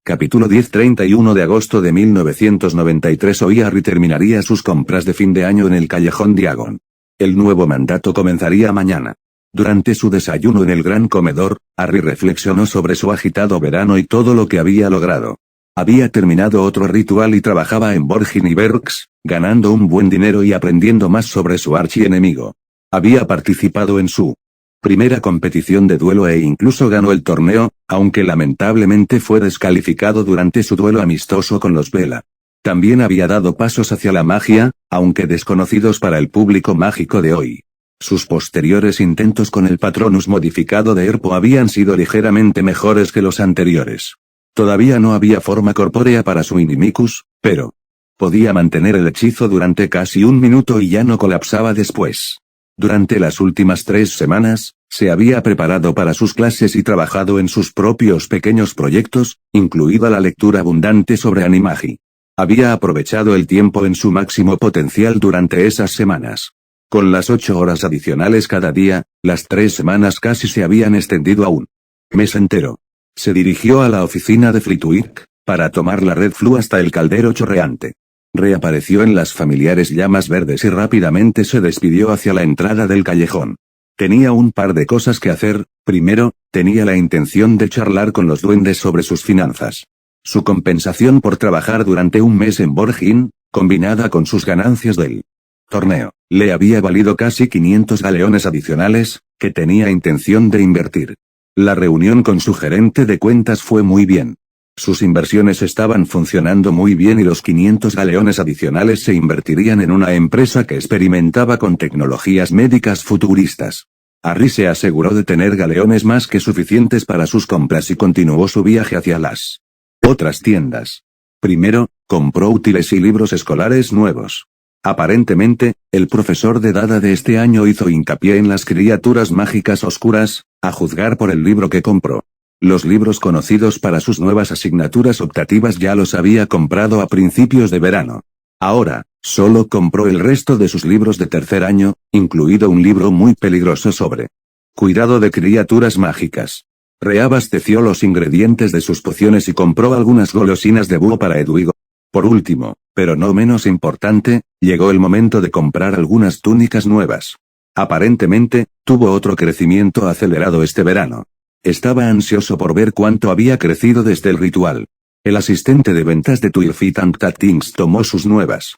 Capítulo 10. 31 de agosto de 1993. Hoy Harry terminaría sus compras de fin de año en el callejón Diagon. El nuevo mandato comenzaría mañana. Durante su desayuno en el gran comedor, Harry reflexionó sobre su agitado verano y todo lo que había logrado. Había terminado otro ritual y trabajaba en Borgin y Berks, ganando un buen dinero y aprendiendo más sobre su archienemigo. Había participado en su primera competición de duelo e incluso ganó el torneo, aunque lamentablemente fue descalificado durante su duelo amistoso con los Vela. También había dado pasos hacia la magia, aunque desconocidos para el público mágico de hoy. Sus posteriores intentos con el Patronus modificado de Herpo habían sido ligeramente mejores que los anteriores. Todavía no había forma corpórea para su Inimicus, pero podía mantener el hechizo durante casi un minuto y ya no colapsaba después. Durante las últimas 3 semanas, se había preparado para sus clases y trabajado en sus propios pequeños proyectos, incluida la lectura abundante sobre Animagi. Había aprovechado el tiempo en su máximo potencial durante esas semanas. Con las 8 horas adicionales cada día, las 3 semanas casi se habían extendido a un mes entero. Se dirigió a la oficina de Flitwick, para tomar la Red Flu hasta el caldero chorreante. Reapareció en las familiares llamas verdes y rápidamente se despidió hacia la entrada del callejón. Tenía un par de cosas que hacer. Primero, tenía la intención de charlar con los duendes sobre sus finanzas. Su compensación por trabajar durante un mes en Borgin, combinada con sus ganancias del torneo, le había valido casi 500 galeones adicionales, que tenía intención de invertir. La reunión con su gerente de cuentas fue muy bien. Sus inversiones estaban funcionando muy bien y los 500 galeones adicionales se invertirían en una empresa que experimentaba con tecnologías médicas futuristas. Harry se aseguró de tener galeones más que suficientes para sus compras y continuó su viaje hacia las otras tiendas. Primero, compró útiles y libros escolares nuevos. Aparentemente, el profesor de Dada de este año hizo hincapié en las criaturas mágicas oscuras, a juzgar por el libro que compró. Los libros conocidos para sus nuevas asignaturas optativas ya los había comprado a principios de verano. Ahora, solo compró el resto de sus libros de tercer año, incluido un libro muy peligroso sobre cuidado de criaturas mágicas. Reabasteció los ingredientes de sus pociones y compró algunas golosinas de búho para Edwigo. Por último, pero no menos importante, llegó el momento de comprar algunas túnicas nuevas. Aparentemente, tuvo otro crecimiento acelerado este verano. Estaba ansioso por ver cuánto había crecido desde el ritual. El asistente de ventas de Twilfit and Things tomó sus nuevas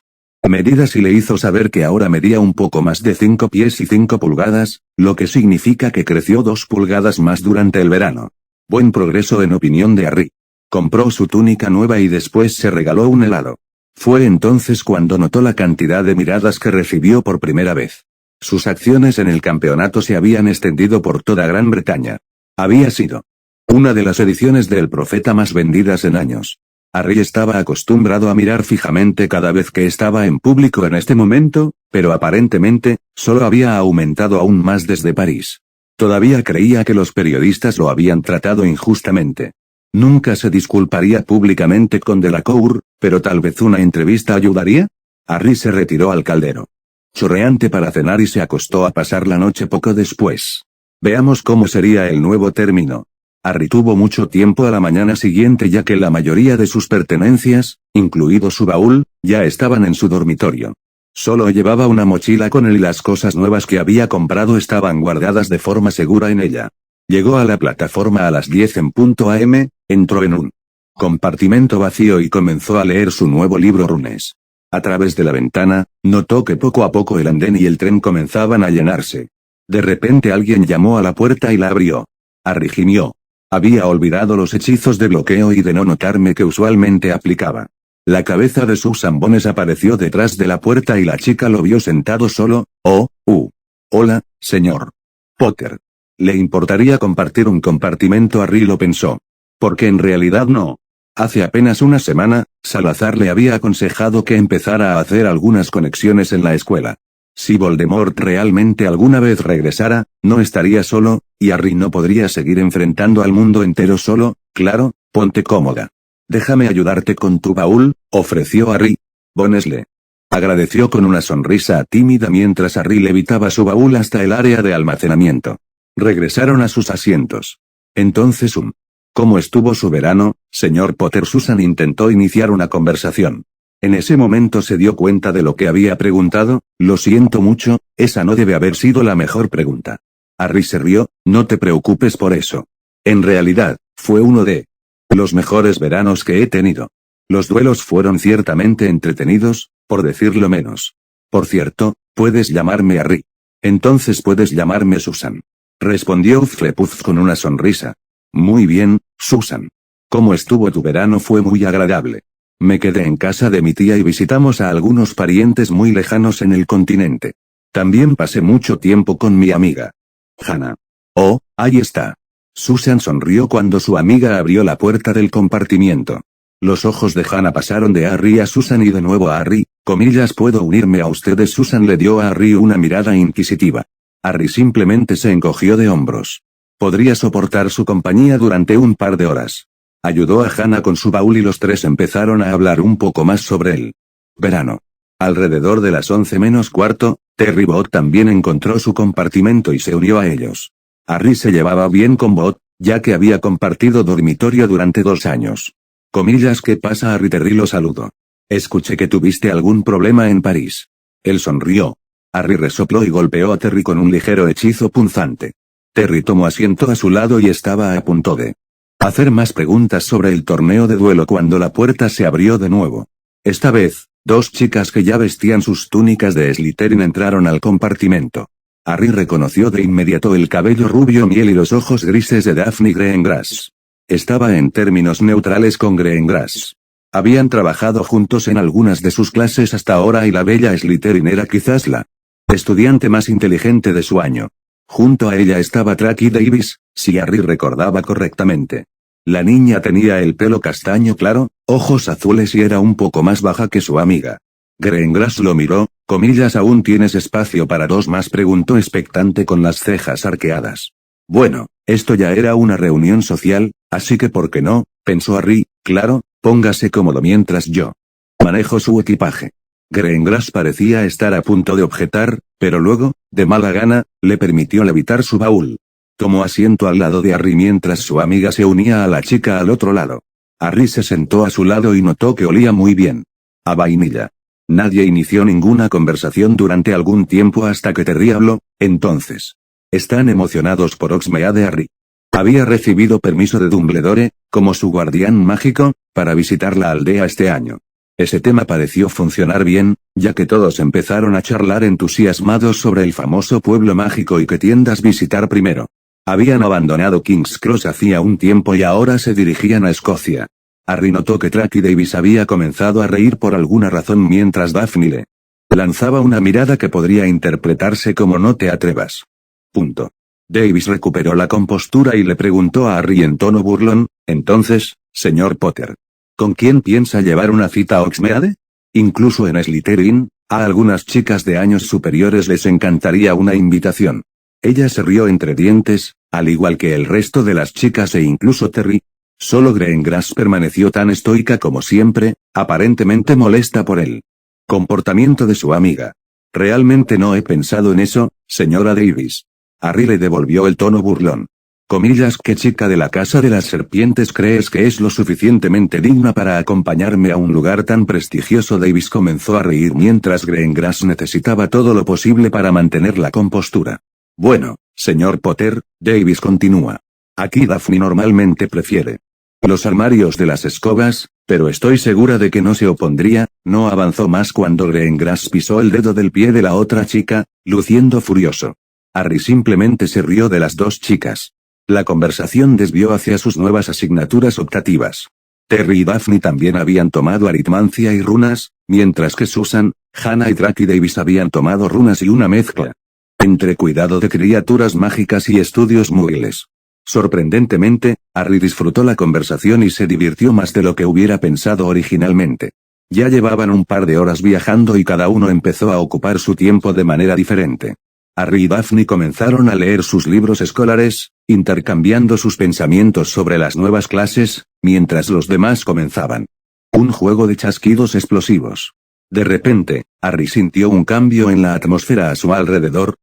medidas y le hizo saber que ahora medía un poco más de 5 pies y 5 pulgadas, lo que significa que creció 2 pulgadas más durante el verano. Buen progreso en opinión de Harry. Compró su túnica nueva y después se regaló un helado. Fue entonces cuando notó la cantidad de miradas que recibió por primera vez. Sus acciones en el campeonato se habían extendido por toda Gran Bretaña. Había sido una de las ediciones de El Profeta más vendidas en años. Harry estaba acostumbrado a mirar fijamente cada vez que estaba en público en este momento, pero aparentemente, solo había aumentado aún más desde París. Todavía creía que los periodistas lo habían tratado injustamente. Nunca se disculparía públicamente con Delacour, pero tal vez una entrevista ayudaría. Harry se retiró al caldero chorreante para cenar y se acostó a pasar la noche poco después. Veamos cómo sería el nuevo término. Harry tuvo mucho tiempo a la mañana siguiente ya que la mayoría de sus pertenencias, incluido su baúl, ya estaban en su dormitorio. Solo llevaba una mochila con él y las cosas nuevas que había comprado estaban guardadas de forma segura en ella. Llegó a la plataforma a las 10 en punto AM, entró en un compartimento vacío y comenzó a leer su nuevo libro Runes. A través de la ventana, notó que poco a poco el andén y el tren comenzaban a llenarse. De repente alguien llamó a la puerta y la abrió. Harry gimió. Había olvidado los hechizos de bloqueo y de no notarme que usualmente aplicaba. La cabeza de Susan Bones apareció detrás de la puerta y la chica lo vio sentado solo. Hola, señor Potter. ¿Le importaría compartir un compartimento? Harry lo pensó. Porque en realidad no. Hace apenas una semana, Salazar le había aconsejado que empezara a hacer algunas conexiones en la escuela. Si Voldemort realmente alguna vez regresara, no estaría solo, y Harry no podría seguir enfrentando al mundo entero solo. Claro, ponte cómoda. Déjame ayudarte con tu baúl, ofreció Harry. Bones le agradeció con una sonrisa tímida mientras Harry levitaba su baúl hasta el área de almacenamiento. Regresaron a sus asientos. Entonces ¿cómo estuvo su verano, Señor Potter. Susan intentó iniciar una conversación. En ese momento se dio cuenta de lo que había preguntado. Lo siento mucho, esa no debe haber sido la mejor pregunta. Harry se rió, no te preocupes por eso. En realidad, fue uno de los mejores veranos que he tenido. Los duelos fueron ciertamente entretenidos, por decirlo menos. Por cierto, puedes llamarme Harry. Entonces puedes llamarme Susan. Respondió Hufflepuff con una sonrisa. Muy bien, Susan. ¿Cómo estuvo tu verano? Fue muy agradable. Me quedé en casa de mi tía y visitamos a algunos parientes muy lejanos en el continente. También pasé mucho tiempo con mi amiga Hannah. Oh, ahí está. Susan sonrió cuando su amiga abrió la puerta del compartimiento. Los ojos de Hannah pasaron de Harry a Susan y de nuevo a Harry. ¿Puedo unirme a ustedes? Susan le dio a Harry una mirada inquisitiva. Harry simplemente se encogió de hombros. Podría soportar su compañía durante un par de horas. Ayudó a Hannah con su baúl y los tres empezaron a hablar un poco más sobre el verano. Alrededor de las 11 menos cuarto, Terry Bot también encontró su compartimento y se unió a ellos. Harry se llevaba bien con Bot, ya que había compartido dormitorio durante 2 años. ¿Qué pasa? Harry? Terry lo saludó. Escuché que tuviste algún problema en París. Él sonrió. Harry resopló y golpeó a Terry con un ligero hechizo punzante. Terry tomó asiento a su lado y estaba a punto de hacer más preguntas sobre el torneo de duelo cuando la puerta se abrió de nuevo. Esta vez, 2 chicas que ya vestían sus túnicas de Slytherin entraron al compartimento. Harry reconoció de inmediato el cabello rubio miel y los ojos grises de Daphne Greengrass. Estaba en términos neutrales con Greengrass. Habían trabajado juntos en algunas de sus clases hasta ahora y la bella Slytherin era quizás la estudiante más inteligente de su año. Junto a ella estaba Traki Davis, si Harry recordaba correctamente. La niña tenía el pelo castaño claro, ojos azules y era un poco más baja que su amiga. Greengrass lo miró, ¿aún tienes espacio para 2 más? Preguntó expectante con las cejas arqueadas. Bueno, esto ya era una reunión social, así que ¿por qué no? Pensó Harry, claro, póngase cómodo mientras yo manejo su equipaje. Greengrass parecía estar a punto de objetar, pero luego, de mala gana, le permitió levitar su baúl. Tomó asiento al lado de Harry mientras su amiga se unía a la chica al otro lado. Harry se sentó a su lado y notó que olía muy bien a vainilla. Nadie inició ninguna conversación durante algún tiempo hasta que Terry habló. Entonces, ¿están emocionados por Hogsmeade? Harry había recibido permiso de Dumbledore, como su guardián mágico, para visitar la aldea este año. Ese tema pareció funcionar bien, ya que todos empezaron a charlar entusiasmados sobre el famoso pueblo mágico y qué tiendas visitar primero. Habían abandonado King's Cross hacía un tiempo y ahora se dirigían a Escocia. Harry notó que Traki Davis había comenzado a reír por alguna razón mientras Daphne le lanzaba una mirada que podría interpretarse como no te atrevas. Davis recuperó la compostura y le preguntó a Harry en tono burlón, entonces, señor Potter, ¿con quién piensa llevar una cita a Hogsmeade? Incluso en Slytherin, a algunas chicas de años superiores les encantaría una invitación. Ella se rió entre dientes, al igual que el resto de las chicas e incluso Terry. Solo Greengrass permaneció tan estoica como siempre, aparentemente molesta por el comportamiento de su amiga. Realmente no he pensado en eso, señora Davis. Harry le devolvió el tono burlón. ¿Qué chica de la Casa de las Serpientes crees que es lo suficientemente digna para acompañarme a un lugar tan prestigioso? Davis comenzó a reír mientras Greengrass necesitaba todo lo posible para mantener la compostura. Bueno, señor Potter, Davis continúa. Aquí Daphne normalmente prefiere los armarios de las escobas, pero estoy segura de que no se opondría. No avanzó más cuando Greengrass pisó el dedo del pie de la otra chica, luciendo furioso. Harry simplemente se rió de las 2 chicas. La conversación desvió hacia sus nuevas asignaturas optativas. Terry y Daphne también habían tomado aritmancia y runas, mientras que Susan, Hannah y Traki Davis habían tomado runas y una mezcla entre cuidado de criaturas mágicas y estudios muggles. Sorprendentemente, Harry disfrutó la conversación y se divirtió más de lo que hubiera pensado originalmente. Ya llevaban un par de horas viajando y cada uno empezó a ocupar su tiempo de manera diferente. Harry y Daphne comenzaron a leer sus libros escolares, intercambiando sus pensamientos sobre las nuevas clases, mientras los demás comenzaban un juego de chasquidos explosivos. De repente, Harry sintió un cambio en la atmósfera a su alrededor.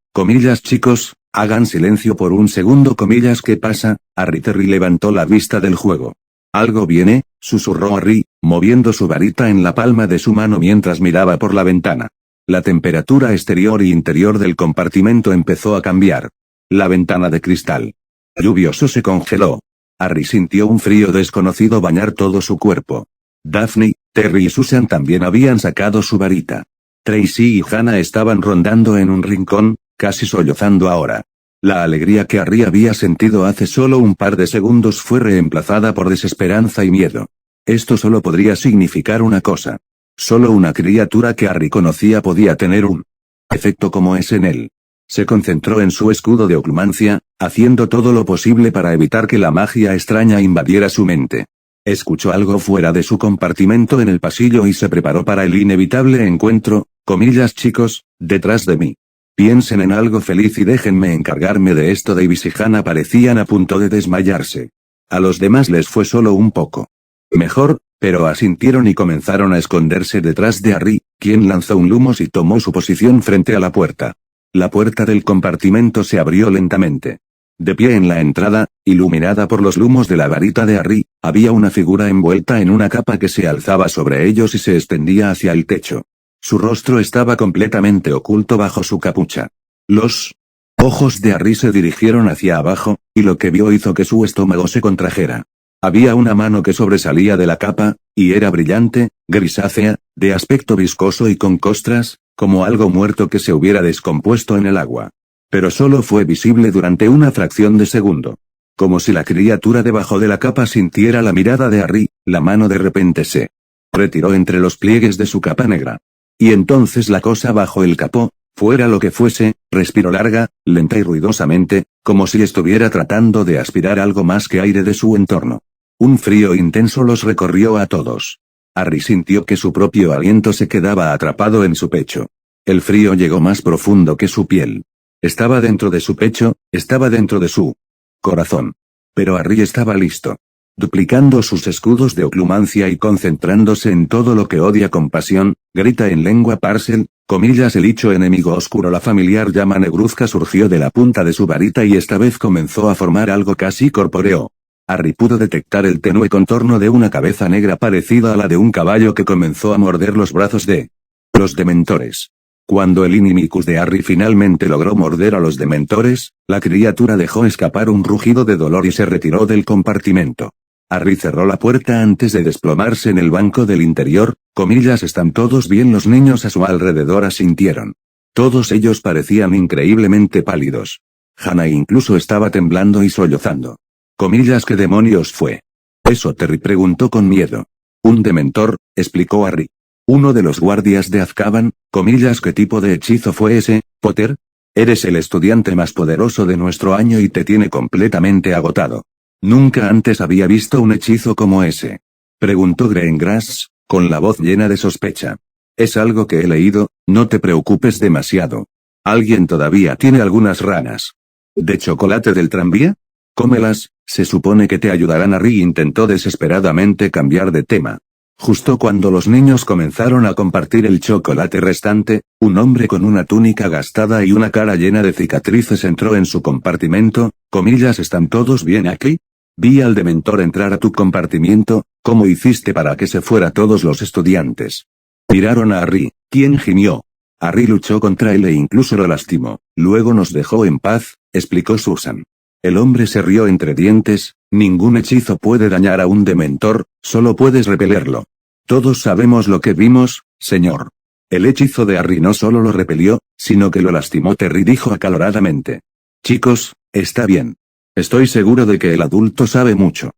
Chicos, hagan silencio por un segundo. ¿Qué pasa? Terry levantó la vista del juego. Algo viene, susurró Harry, moviendo su varita en la palma de su mano mientras miraba por la ventana. La temperatura exterior y interior del compartimento empezó a cambiar. La ventana de cristal lluvioso se congeló. Harry sintió un frío desconocido bañar todo su cuerpo. Daphne, Terry y Susan también habían sacado su varita. Tracy y Hannah estaban rondando en un rincón, casi sollozando ahora. La alegría que Harry había sentido hace solo un par de segundos fue reemplazada por desesperanza y miedo. Esto solo podría significar una cosa. Solo una criatura que Harry conocía podía tener un efecto como ese en él. Se concentró en su escudo de oclumancia, haciendo todo lo posible para evitar que la magia extraña invadiera su mente. Escuchó algo fuera de su compartimento en el pasillo y se preparó para el inevitable encuentro, comillas chicos, detrás de mí. Piensen en algo feliz y déjenme encargarme de esto. Davis y Hannah parecían a punto de desmayarse. A los demás les fue solo un poco mejor, pero asintieron y comenzaron a esconderse detrás de Harry, quien lanzó un lumos y tomó su posición frente a la puerta. La puerta del compartimento se abrió lentamente. De pie en la entrada, iluminada por los lumos de la varita de Harry, había una figura envuelta en una capa que se alzaba sobre ellos y se extendía hacia el techo. Su rostro estaba completamente oculto bajo su capucha. Los ojos de Harry se dirigieron hacia abajo, y lo que vio hizo que su estómago se contrajera. Había una mano que sobresalía de la capa, y era brillante, grisácea, de aspecto viscoso y con costras, como algo muerto que se hubiera descompuesto en el agua. Pero solo fue visible durante una fracción de segundo. Como si la criatura debajo de la capa sintiera la mirada de Harry, la mano de repente se retiró entre los pliegues de su capa negra. Y entonces la cosa bajo el capó, fuera lo que fuese, respiró larga, lenta y ruidosamente, como si estuviera tratando de aspirar algo más que aire de su entorno. Un frío intenso los recorrió a todos. Harry sintió que su propio aliento se quedaba atrapado en su pecho. El frío llegó más profundo que su piel. Estaba dentro de su pecho, estaba dentro de su corazón. Pero Harry estaba listo. Duplicando sus escudos de oclumancia y concentrándose en todo lo que odia con pasión, grita en lengua parcel, comillas el dicho enemigo oscuro. La familiar llama negruzca surgió de la punta de su varita y esta vez comenzó a formar algo casi corpóreo. Harry pudo detectar el tenue contorno de una cabeza negra parecida a la de un caballo que comenzó a morder los brazos de los dementores. Cuando el Inimicus de Harry finalmente logró morder a los dementores, la criatura dejó escapar un rugido de dolor y se retiró del compartimento. Harry cerró la puerta antes de desplomarse en el banco del interior, comillas ¿están todos bien? Los niños a su alrededor asintieron. Todos ellos parecían increíblemente pálidos. Hannah incluso estaba temblando y sollozando. Comillas ¿qué demonios fue? Eso Terry preguntó con miedo. Un dementor, explicó Harry. Uno de los guardias de Azkaban, comillas ¿qué tipo de hechizo fue ese, Potter? Eres el estudiante más poderoso de nuestro año y te tiene completamente agotado. Nunca antes había visto un hechizo como ese. Preguntó Greengrass, con la voz llena de sospecha. Es algo que he leído, no te preocupes demasiado. ¿Alguien todavía tiene algunas ranas de chocolate del tranvía? Cómelas, se supone que te ayudarán. Harry intentó desesperadamente cambiar de tema. Justo cuando los niños comenzaron a compartir el chocolate restante, un hombre con una túnica gastada y una cara llena de cicatrices entró en su compartimento, comillas ¿están todos bien aquí? Vi al dementor entrar a tu compartimiento, ¿cómo hiciste para que se fuera todos los estudiantes? Miraron a Harry, quien gimió. Harry luchó contra él e incluso lo lastimó, luego nos dejó en paz, explicó Susan. El hombre se rió entre dientes, ningún hechizo puede dañar a un dementor, solo puedes repelerlo. Todos sabemos lo que vimos, señor. El hechizo de Harry no solo lo repelió, sino que lo lastimó. Terry dijo acaloradamente. Chicos, está bien. Estoy seguro de que el adulto sabe mucho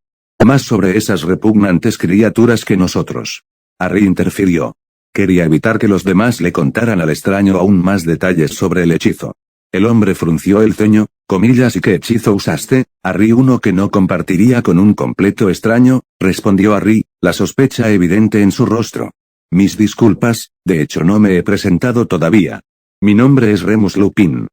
más sobre esas repugnantes criaturas que nosotros. Harry interfirió. Quería evitar que los demás le contaran al extraño aún más detalles sobre el hechizo. El hombre frunció el ceño, comillas ¿y qué hechizo usaste, Harry? Uno que no compartiría con un completo extraño, respondió Harry, la sospecha evidente en su rostro. Mis disculpas, de hecho no me he presentado todavía. Mi nombre es Remus Lupin.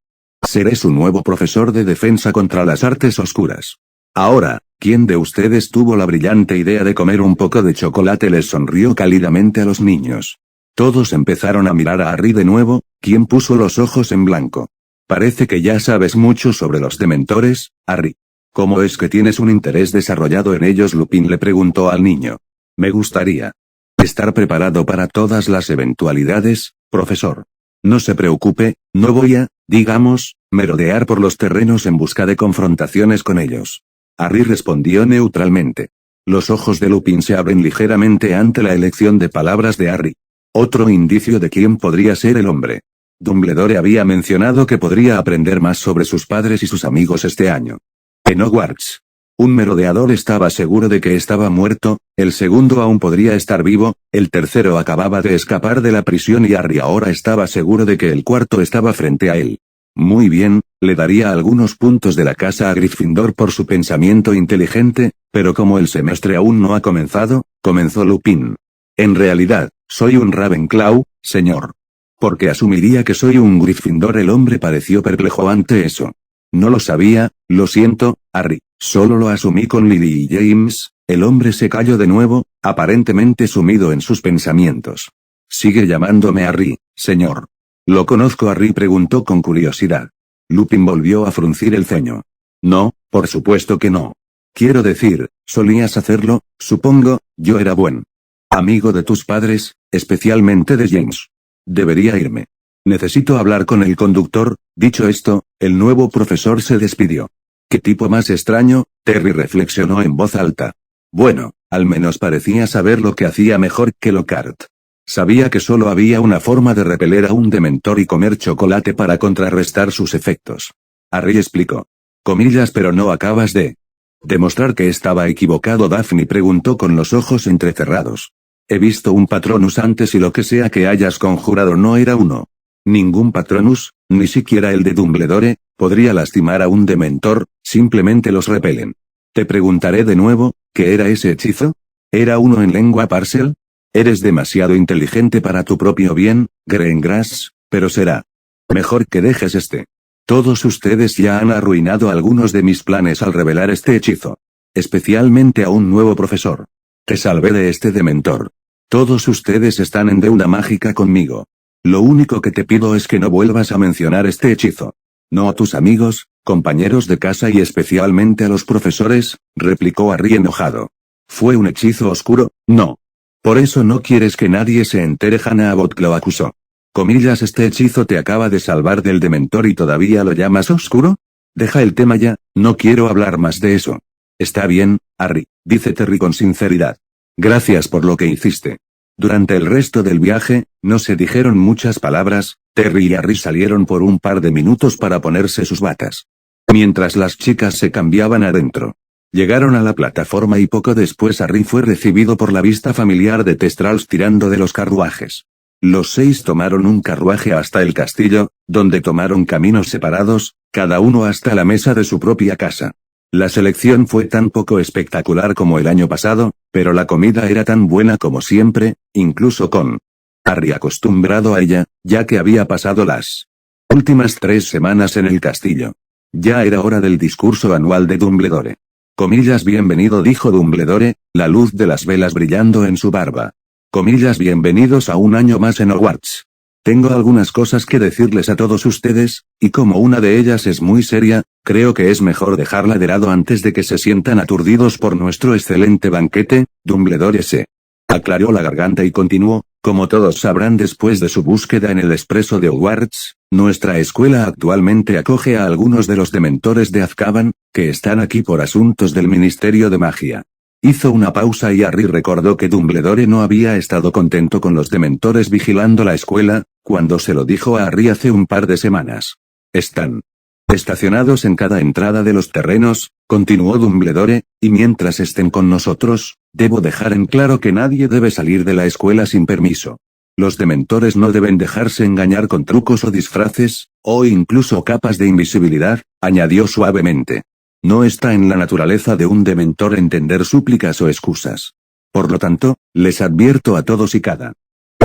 Seré su nuevo profesor de defensa contra las artes oscuras. Ahora, ¿quién de ustedes tuvo la brillante idea de comer un poco de chocolate? Les sonrió cálidamente a los niños. Todos empezaron a mirar a Harry de nuevo, quien puso los ojos en blanco. Parece que ya sabes mucho sobre los dementores, Harry. ¿Cómo es que tienes un interés desarrollado en ellos? Lupin le preguntó al niño. Me gustaría estar preparado para todas las eventualidades, profesor. No se preocupe, no voy a, digamos, merodear por los terrenos en busca de confrontaciones con ellos. Harry respondió neutralmente. Los ojos de Lupin se abren ligeramente ante la elección de palabras de Harry. Otro indicio de quién podría ser el hombre. Dumbledore había mencionado que podría aprender más sobre sus padres y sus amigos este año. En Hogwarts. Un merodeador estaba seguro de que estaba muerto, el segundo aún podría estar vivo, el tercero acababa de escapar de la prisión y Harry ahora estaba seguro de que el cuarto estaba frente a él. Muy bien, le daría algunos puntos de la casa a Gryffindor por su pensamiento inteligente, pero como el semestre aún no ha comenzado, comenzó Lupin. En realidad, soy un Ravenclaw, señor. Porque asumiría que soy un Gryffindor. El hombre pareció perplejo ante eso. No lo sabía, lo siento, Harry, solo lo asumí con Lily y James. El hombre se calló de nuevo, aparentemente sumido en sus pensamientos. Sigue llamándome Harry, señor. ¿Lo conozco? Harry preguntó con curiosidad. Lupin volvió a fruncir el ceño. No, por supuesto que no. Quiero decir, solías hacerlo, supongo, yo era buen amigo de tus padres, especialmente de James. Debería irme. Necesito hablar con el conductor. Dicho esto, el nuevo profesor se despidió. ¿Qué tipo más extraño? Terry reflexionó en voz alta. Bueno, al menos parecía saber lo que hacía mejor que Lockhart. Sabía que solo había una forma de repeler a un dementor y comer chocolate para contrarrestar sus efectos. Harry explicó. Comillas, pero no acabas de demostrar que estaba equivocado. Daphne preguntó con los ojos entrecerrados. He visto un Patronus antes y lo que sea que hayas conjurado no era uno. Ningún Patronus, ni siquiera el de Dumbledore, podría lastimar a un dementor, simplemente los repelen. Te preguntaré de nuevo, ¿qué era ese hechizo? ¿Era uno en lengua Parcel? Eres demasiado inteligente para tu propio bien, Greengrass, pero será mejor que dejes este. Todos ustedes ya han arruinado algunos de mis planes al revelar este hechizo. Especialmente a un nuevo profesor. Te salvé de este dementor. Todos ustedes están en deuda mágica conmigo. Lo único que te pido es que no vuelvas a mencionar este hechizo. No a tus amigos, compañeros de casa y especialmente a los profesores, replicó Harry enojado. ¿Fue un hechizo oscuro? No. Por eso no quieres que nadie se entere. Hannah Abbott lo acusó. Comillas, este hechizo te acaba de salvar del dementor y todavía lo llamas oscuro. Deja el tema ya, no quiero hablar más de eso. Está bien, Harry, dice Terry con sinceridad. Gracias por lo que hiciste. Durante el resto del viaje, no se dijeron muchas palabras. Terry y Harry salieron por un par de minutos para ponerse sus batas. Mientras las chicas se cambiaban adentro. Llegaron a la plataforma y poco después Harry fue recibido por la vista familiar de Testrals tirando de los carruajes. Los 6 tomaron un carruaje hasta el castillo, donde tomaron caminos separados, cada uno hasta la mesa de su propia casa. La selección fue tan poco espectacular como el año pasado, pero la comida era tan buena como siempre, incluso con Harry acostumbrado a ella, ya que había pasado las últimas 3 semanas en el castillo. Ya era hora del discurso anual de Dumbledore. Comillas, bienvenido, dijo Dumbledore, la luz de las velas brillando en su barba. Comillas, bienvenidos a un año más en Hogwarts. Tengo algunas cosas que decirles a todos ustedes, y como una de ellas es muy seria, creo que es mejor dejarla de lado antes de que se sientan aturdidos por nuestro excelente banquete. Dumbledore se aclaró la garganta y continuó, como todos sabrán después de su búsqueda en el expreso de Hogwarts, nuestra escuela actualmente acoge a algunos de los dementores de Azkaban, que están aquí por asuntos del Ministerio de Magia. Hizo una pausa y Harry recordó que Dumbledore no había estado contento con los dementores vigilando la escuela, cuando se lo dijo a Harry hace un par de semanas. Están estacionados en cada entrada de los terrenos, continuó Dumbledore, y mientras estén con nosotros, debo dejar en claro que nadie debe salir de la escuela sin permiso. Los dementores no deben dejarse engañar con trucos o disfraces, o incluso capas de invisibilidad, añadió suavemente. No está en la naturaleza de un dementor entender súplicas o excusas. Por lo tanto, les advierto a todos y cada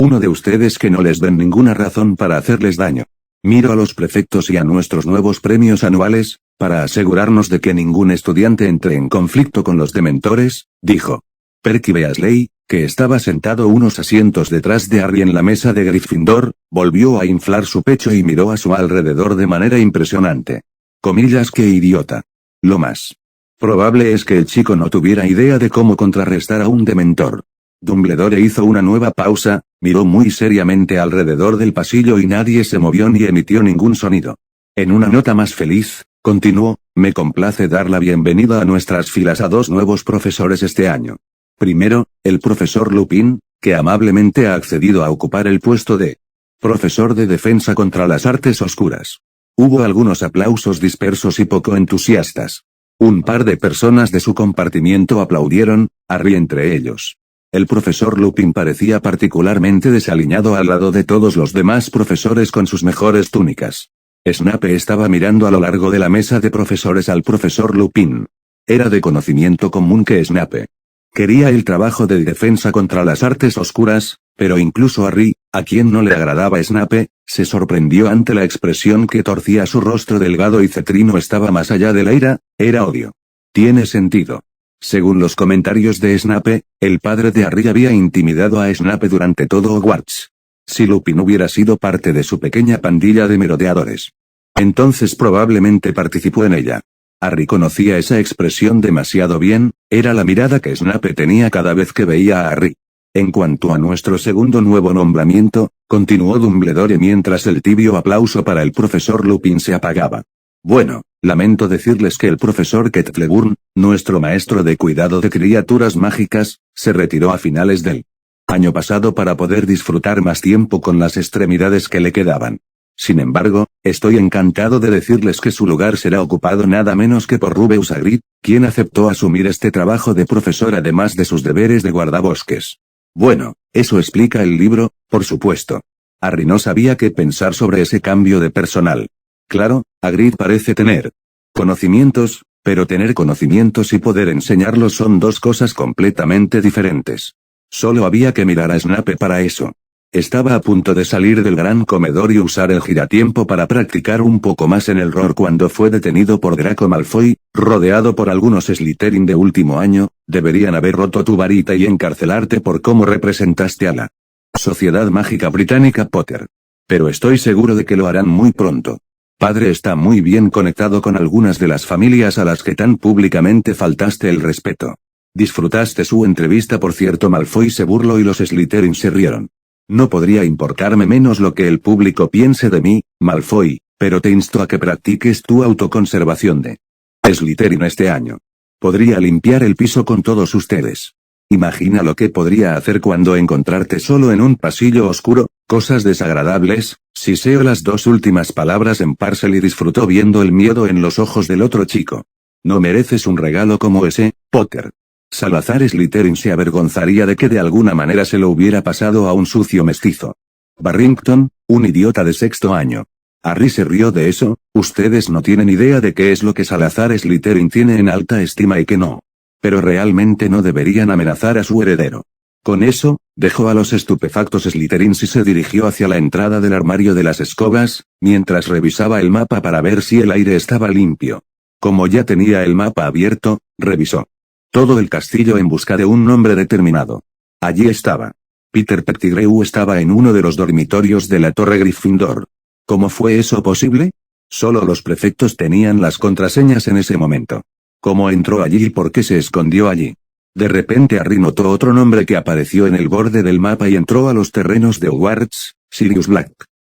uno de ustedes que no les den ninguna razón para hacerles daño. Miro a los prefectos y a nuestros nuevos premios anuales, para asegurarnos de que ningún estudiante entre en conflicto con los dementores, dijo. Percy Weasley, que estaba sentado unos asientos detrás de Harry en la mesa de Gryffindor, volvió a inflar su pecho y miró a su alrededor de manera impresionante. Comillas, qué idiota. Lo más Probable es que el chico no tuviera idea de cómo contrarrestar a un dementor. Dumbledore hizo una nueva pausa, miró muy seriamente alrededor del pasillo y nadie se movió ni emitió ningún sonido. En una nota más feliz, continuó, me complace dar la bienvenida a nuestras filas a 2 nuevos profesores este año. Primero, el profesor Lupin, que amablemente ha accedido a ocupar el puesto de profesor de defensa contra las artes oscuras. Hubo algunos aplausos dispersos y poco entusiastas. Un par de personas de su compartimiento aplaudieron, Harry entre ellos. El profesor Lupin parecía particularmente desaliñado al lado de todos los demás profesores con sus mejores túnicas. Snape estaba mirando a lo largo de la mesa de profesores al profesor Lupin. Era de conocimiento común que Snape quería el trabajo de defensa contra las artes oscuras, pero incluso Harry, a quien no le agradaba Snape, se sorprendió ante la expresión que torcía su rostro delgado y cetrino. Estaba más allá de la ira, era odio. Tiene sentido. Según los comentarios de Snape, el padre de Harry había intimidado a Snape durante todo Hogwarts. Si Lupin hubiera sido parte de su pequeña pandilla de merodeadores, entonces probablemente participó en ella. Harry conocía esa expresión demasiado bien, era la mirada que Snape tenía cada vez que veía a Harry. En cuanto a nuestro segundo nuevo nombramiento, continuó Dumbledore mientras el tibio aplauso para el profesor Lupin se apagaba. Bueno, lamento decirles que el profesor Cleburne, nuestro maestro de cuidado de criaturas mágicas, se retiró a finales del año pasado para poder disfrutar más tiempo con las extremidades que le quedaban. Sin embargo, estoy encantado de decirles que su lugar será ocupado nada menos que por Rubeus Hagrid, quien aceptó asumir este trabajo de profesor además de sus deberes de guardabosques. Bueno, eso explica el libro, por supuesto. Harry no sabía qué pensar sobre ese cambio de personal. Claro, Hagrid parece tener conocimientos, pero tener conocimientos y poder enseñarlos son dos cosas completamente diferentes. Solo había que mirar a Snape para eso. Estaba a punto de salir del gran comedor y usar el giratiempo para practicar un poco más en el rol cuando fue detenido por Draco Malfoy, rodeado por algunos Slytherin de último año. Deberían haber roto tu varita y encarcelarte por cómo representaste a la Sociedad Mágica Británica, Potter. Pero estoy seguro de que lo harán muy pronto. Padre está muy bien conectado con algunas de las familias a las que tan públicamente faltaste el respeto. Disfrutaste su entrevista, por cierto. Malfoy se burló y los Slytherin se rieron. No podría importarme menos lo que el público piense de mí, Malfoy, pero te insto a que practiques tu autoconservación de Slytherin este año. Podría limpiar el piso con todos ustedes. Imagina lo que podría hacer cuando encontrarte solo en un pasillo oscuro, cosas desagradables. Siseo las 2 últimas palabras en Parcel y disfrutó viendo el miedo en los ojos del otro chico. No mereces un regalo como ese, Potter. Salazar Slytherin se avergonzaría de que de alguna manera se lo hubiera pasado a un sucio mestizo. Barrington, un idiota de 6º año. Harry se rió de eso. Ustedes no tienen idea de qué es lo que Salazar Slytherin tiene en alta estima y que no. Pero realmente no deberían amenazar a su heredero. Con eso, dejó a los estupefactos Slytherins y se dirigió hacia la entrada del armario de las escobas, mientras revisaba el mapa para ver si el aire estaba limpio. Como ya tenía el mapa abierto, revisó todo el castillo en busca de un nombre determinado. Allí estaba. Peter Pettigrew estaba en uno de los dormitorios de la Torre Gryffindor. ¿Cómo fue eso posible? Solo los prefectos tenían las contraseñas en ese momento. ¿Cómo entró allí y por qué se escondió allí? De repente Harry notó otro nombre que apareció en el borde del mapa y entró a los terrenos de Hogwarts, Sirius Black.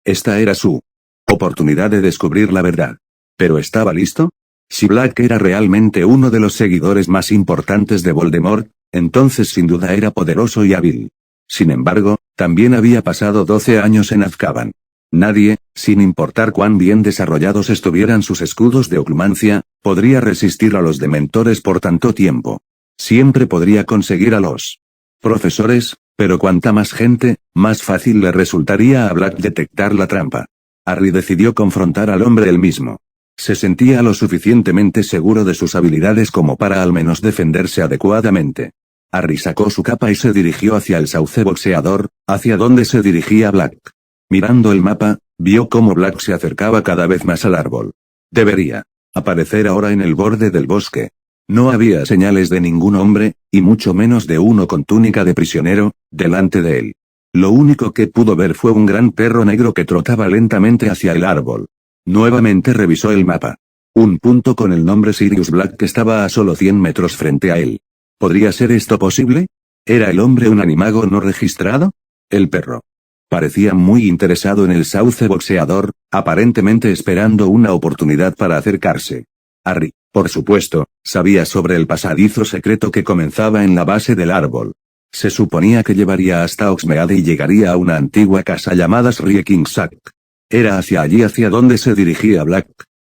Esta era su oportunidad de descubrir la verdad. ¿Pero estaba listo? Si Black era realmente uno de los seguidores más importantes de Voldemort, entonces sin duda era poderoso y hábil. Sin embargo, también había pasado 12 años en Azkaban. Nadie, sin importar cuán bien desarrollados estuvieran sus escudos de oclumancia, podría resistir a los dementores por tanto tiempo. Siempre podría conseguir a los profesores, pero cuanta más gente, más fácil le resultaría a Black detectar la trampa. Harry decidió confrontar al hombre él mismo. Se sentía lo suficientemente seguro de sus habilidades como para al menos defenderse adecuadamente. Harry sacó su capa y se dirigió hacia el sauce boxeador, hacia donde se dirigía Black. Mirando el mapa, vio cómo Black se acercaba cada vez más al árbol. Debería aparecer ahora en el borde del bosque. No había señales de ningún hombre, y mucho menos de uno con túnica de prisionero, delante de él. Lo único que pudo ver fue un gran perro negro que trotaba lentamente hacia el árbol. Nuevamente revisó el mapa. Un punto con el nombre Sirius Black que estaba a solo 100 metros frente a él. ¿Podría ser esto posible? ¿Era el hombre un animago no registrado? El perro. Parecía muy interesado en el sauce boxeador, aparentemente esperando una oportunidad para acercarse. Harry, por supuesto, sabía sobre el pasadizo secreto que comenzaba en la base del árbol. Se suponía que llevaría hasta Hogsmeade y llegaría a una antigua casa llamada Shrieking-Shack. Era hacia allí hacia donde se dirigía Black.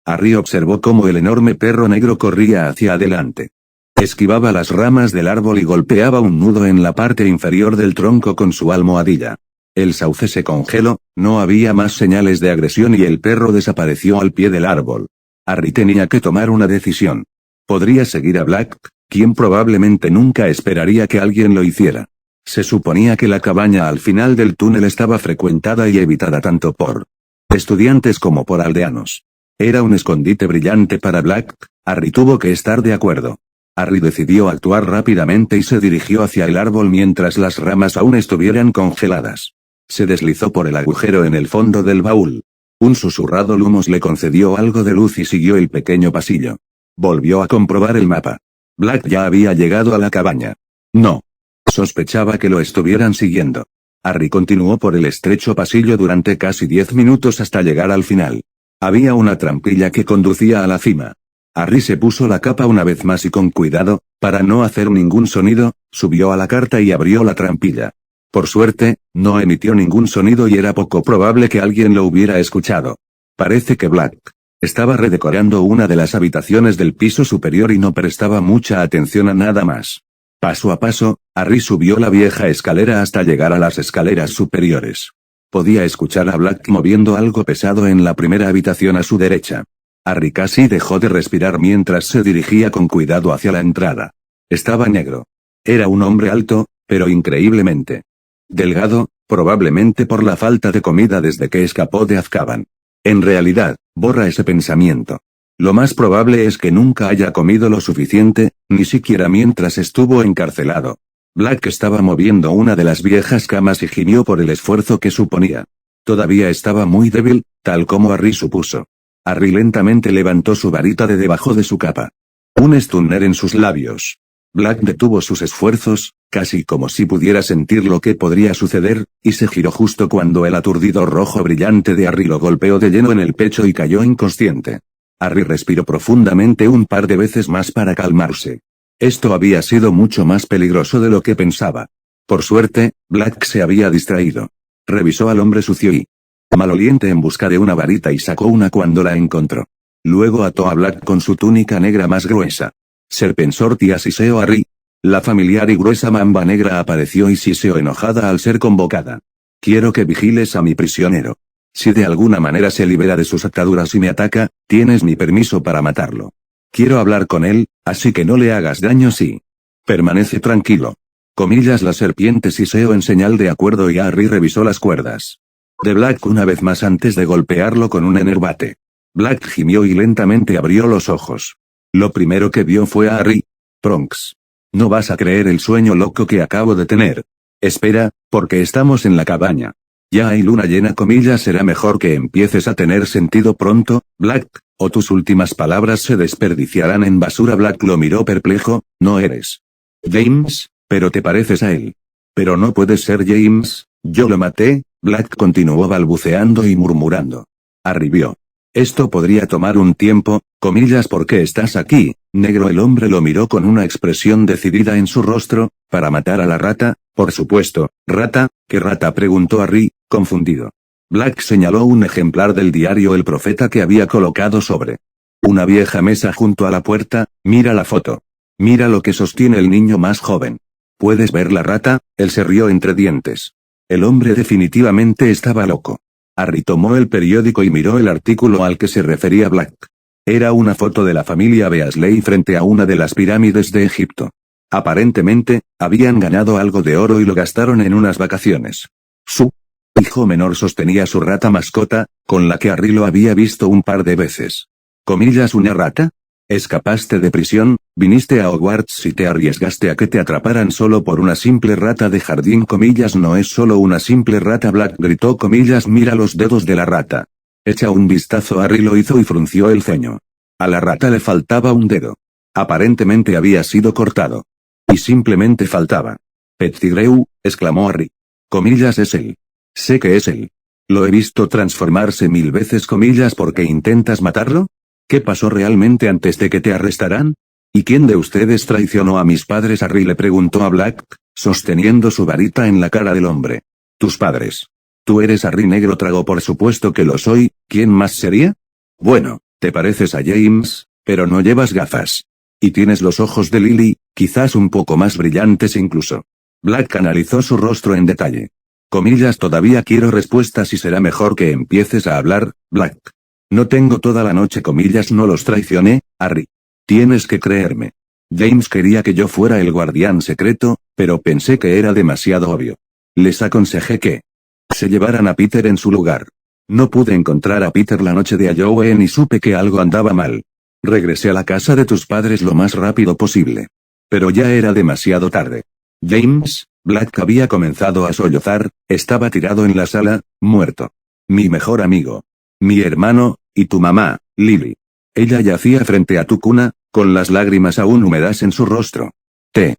Harry observó cómo el enorme perro negro corría hacia adelante. Esquivaba las ramas del árbol y golpeaba un nudo en la parte inferior del tronco con su almohadilla. El sauce se congeló, no había más señales de agresión y el perro desapareció al pie del árbol. Harry tenía que tomar una decisión. Podría seguir a Black, quien probablemente nunca esperaría que alguien lo hiciera. Se suponía que la cabaña al final del túnel estaba frecuentada y evitada tanto por estudiantes como por aldeanos. Era un escondite brillante para Black. Harry tuvo que estar de acuerdo. Harry decidió actuar rápidamente y se dirigió hacia el árbol mientras las ramas aún estuvieran congeladas. Se deslizó por el agujero en el fondo del baúl. Un susurrado lumos le concedió algo de luz y siguió el pequeño pasillo. Volvió a comprobar el mapa. Black ya había llegado a la cabaña. No. Sospechaba que lo estuvieran siguiendo. Harry continuó por el estrecho pasillo durante casi 10 minutos hasta llegar al final. Había una trampilla que conducía a la cima. Harry se puso la capa una vez más y con cuidado, para no hacer ningún sonido, subió a la carta y abrió la trampilla. Por suerte, no emitió ningún sonido y era poco probable que alguien lo hubiera escuchado. Parece que Black estaba redecorando una de las habitaciones del piso superior y no prestaba mucha atención a nada más. Paso a paso, Harry subió la vieja escalera hasta llegar a las escaleras superiores. Podía escuchar a Black moviendo algo pesado en la primera habitación a su derecha. Harry casi dejó de respirar mientras se dirigía con cuidado hacia la entrada. Estaba negro. Era un hombre alto, pero increíblemente delgado, probablemente por la falta de comida desde que escapó de Azkaban. En realidad, borra ese pensamiento. Lo más probable es que nunca haya comido lo suficiente, ni siquiera mientras estuvo encarcelado. Black estaba moviendo una de las viejas camas y gimió por el esfuerzo que suponía. Todavía estaba muy débil, tal como Harry supuso. Harry lentamente levantó su varita de debajo de su capa. Un stunner en sus labios. Black detuvo sus esfuerzos, casi como si pudiera sentir lo que podría suceder, y se giró justo cuando el aturdido rojo brillante de Harry lo golpeó de lleno en el pecho y cayó inconsciente. Harry respiró profundamente un par de veces más para calmarse. Esto había sido mucho más peligroso de lo que pensaba. Por suerte, Black se había distraído. Revisó al hombre sucio y maloliente en busca de una varita y sacó una cuando la encontró. Luego ató a Black con su túnica negra más gruesa. Serpensorti asiseó a Harry. La familiar y gruesa mamba negra apareció y siseó enojada al ser convocada. Quiero que vigiles a mi prisionero. Si de alguna manera se libera de sus ataduras y me ataca, tienes mi permiso para matarlo. Quiero hablar con él, así que no le hagas daño si permanece tranquilo. Comillas la serpiente siseó en señal de acuerdo y Harry revisó las cuerdas de Black una vez más antes de golpearlo con un enervate. Black gimió y lentamente abrió los ojos. Lo primero que vio fue a Harry. Pronks. No vas a creer el sueño loco que acabo de tener. Espera, porque estamos en la cabaña. Ya hay luna llena comillas será mejor que empieces a tener sentido pronto, Black, o tus últimas palabras se desperdiciarán en basura. Black lo miró perplejo, no eres James, pero te pareces a él. Pero no puedes ser James, yo lo maté, Black continuó balbuceando y murmurando. Harry vio. Esto podría tomar un tiempo, comillas ¿por qué estás aquí, negro? El hombre lo miró con una expresión decidida en su rostro, para matar a la rata, por supuesto, rata, ¿qué rata? Preguntó Harry, confundido. Black señaló un ejemplar del diario El Profeta que había colocado sobre una vieja mesa junto a la puerta. Mira la foto. Mira lo que sostiene el niño más joven. ¿Puedes ver la rata? Él se rió entre dientes. El hombre definitivamente estaba loco. Harry tomó el periódico y miró el artículo al que se refería Black. Era una foto de la familia Beasley frente a una de las pirámides de Egipto. Aparentemente, habían ganado algo de oro y lo gastaron en unas vacaciones. Su hijo menor sostenía su rata mascota, con la que Harry lo había visto un par de veces. Comillas ¿una rata? Escapaste de prisión, viniste a Hogwarts y te arriesgaste a que te atraparan solo por una simple rata de jardín comillas no es solo una simple rata Black gritó comillas mira los dedos de la rata. Echa un vistazo Harry lo hizo y frunció el ceño. A la rata le faltaba un dedo. Aparentemente había sido cortado. Y simplemente faltaba. Pettigrew, exclamó Harry. Comillas, es él. Sé que es él. Lo he visto transformarse 1000 veces, comillas, ¿por qué intentas matarlo? ¿Qué pasó realmente antes de que te arrestaran? ¿Y quién de ustedes traicionó a mis padres? Harry le preguntó a Black, sosteniendo su varita en la cara del hombre. Tus padres. Tú eres Harry Negro Trago, por supuesto que lo soy, ¿quién más sería? Bueno, te pareces a James, pero no llevas gafas. Y tienes los ojos de Lily, quizás un poco más brillantes incluso. Black analizó su rostro en detalle. Comillas, todavía quiero respuestas y será mejor que empieces a hablar, Black. No tengo toda la noche, comillas, no los traicioné, Harry. Tienes que creerme. James quería que yo fuera el guardián secreto, pero pensé que era demasiado obvio. Les aconsejé que se llevaran a Peter en su lugar. No pude encontrar a Peter la noche de Halloween y supe que algo andaba mal. Regresé a la casa de tus padres lo más rápido posible. Pero ya era demasiado tarde. James, Black había comenzado a sollozar, estaba tirado en la sala, muerto. Mi mejor amigo. Mi hermano, y tu mamá, Lily. Ella yacía frente a tu cuna, con las lágrimas aún húmedas en su rostro. Te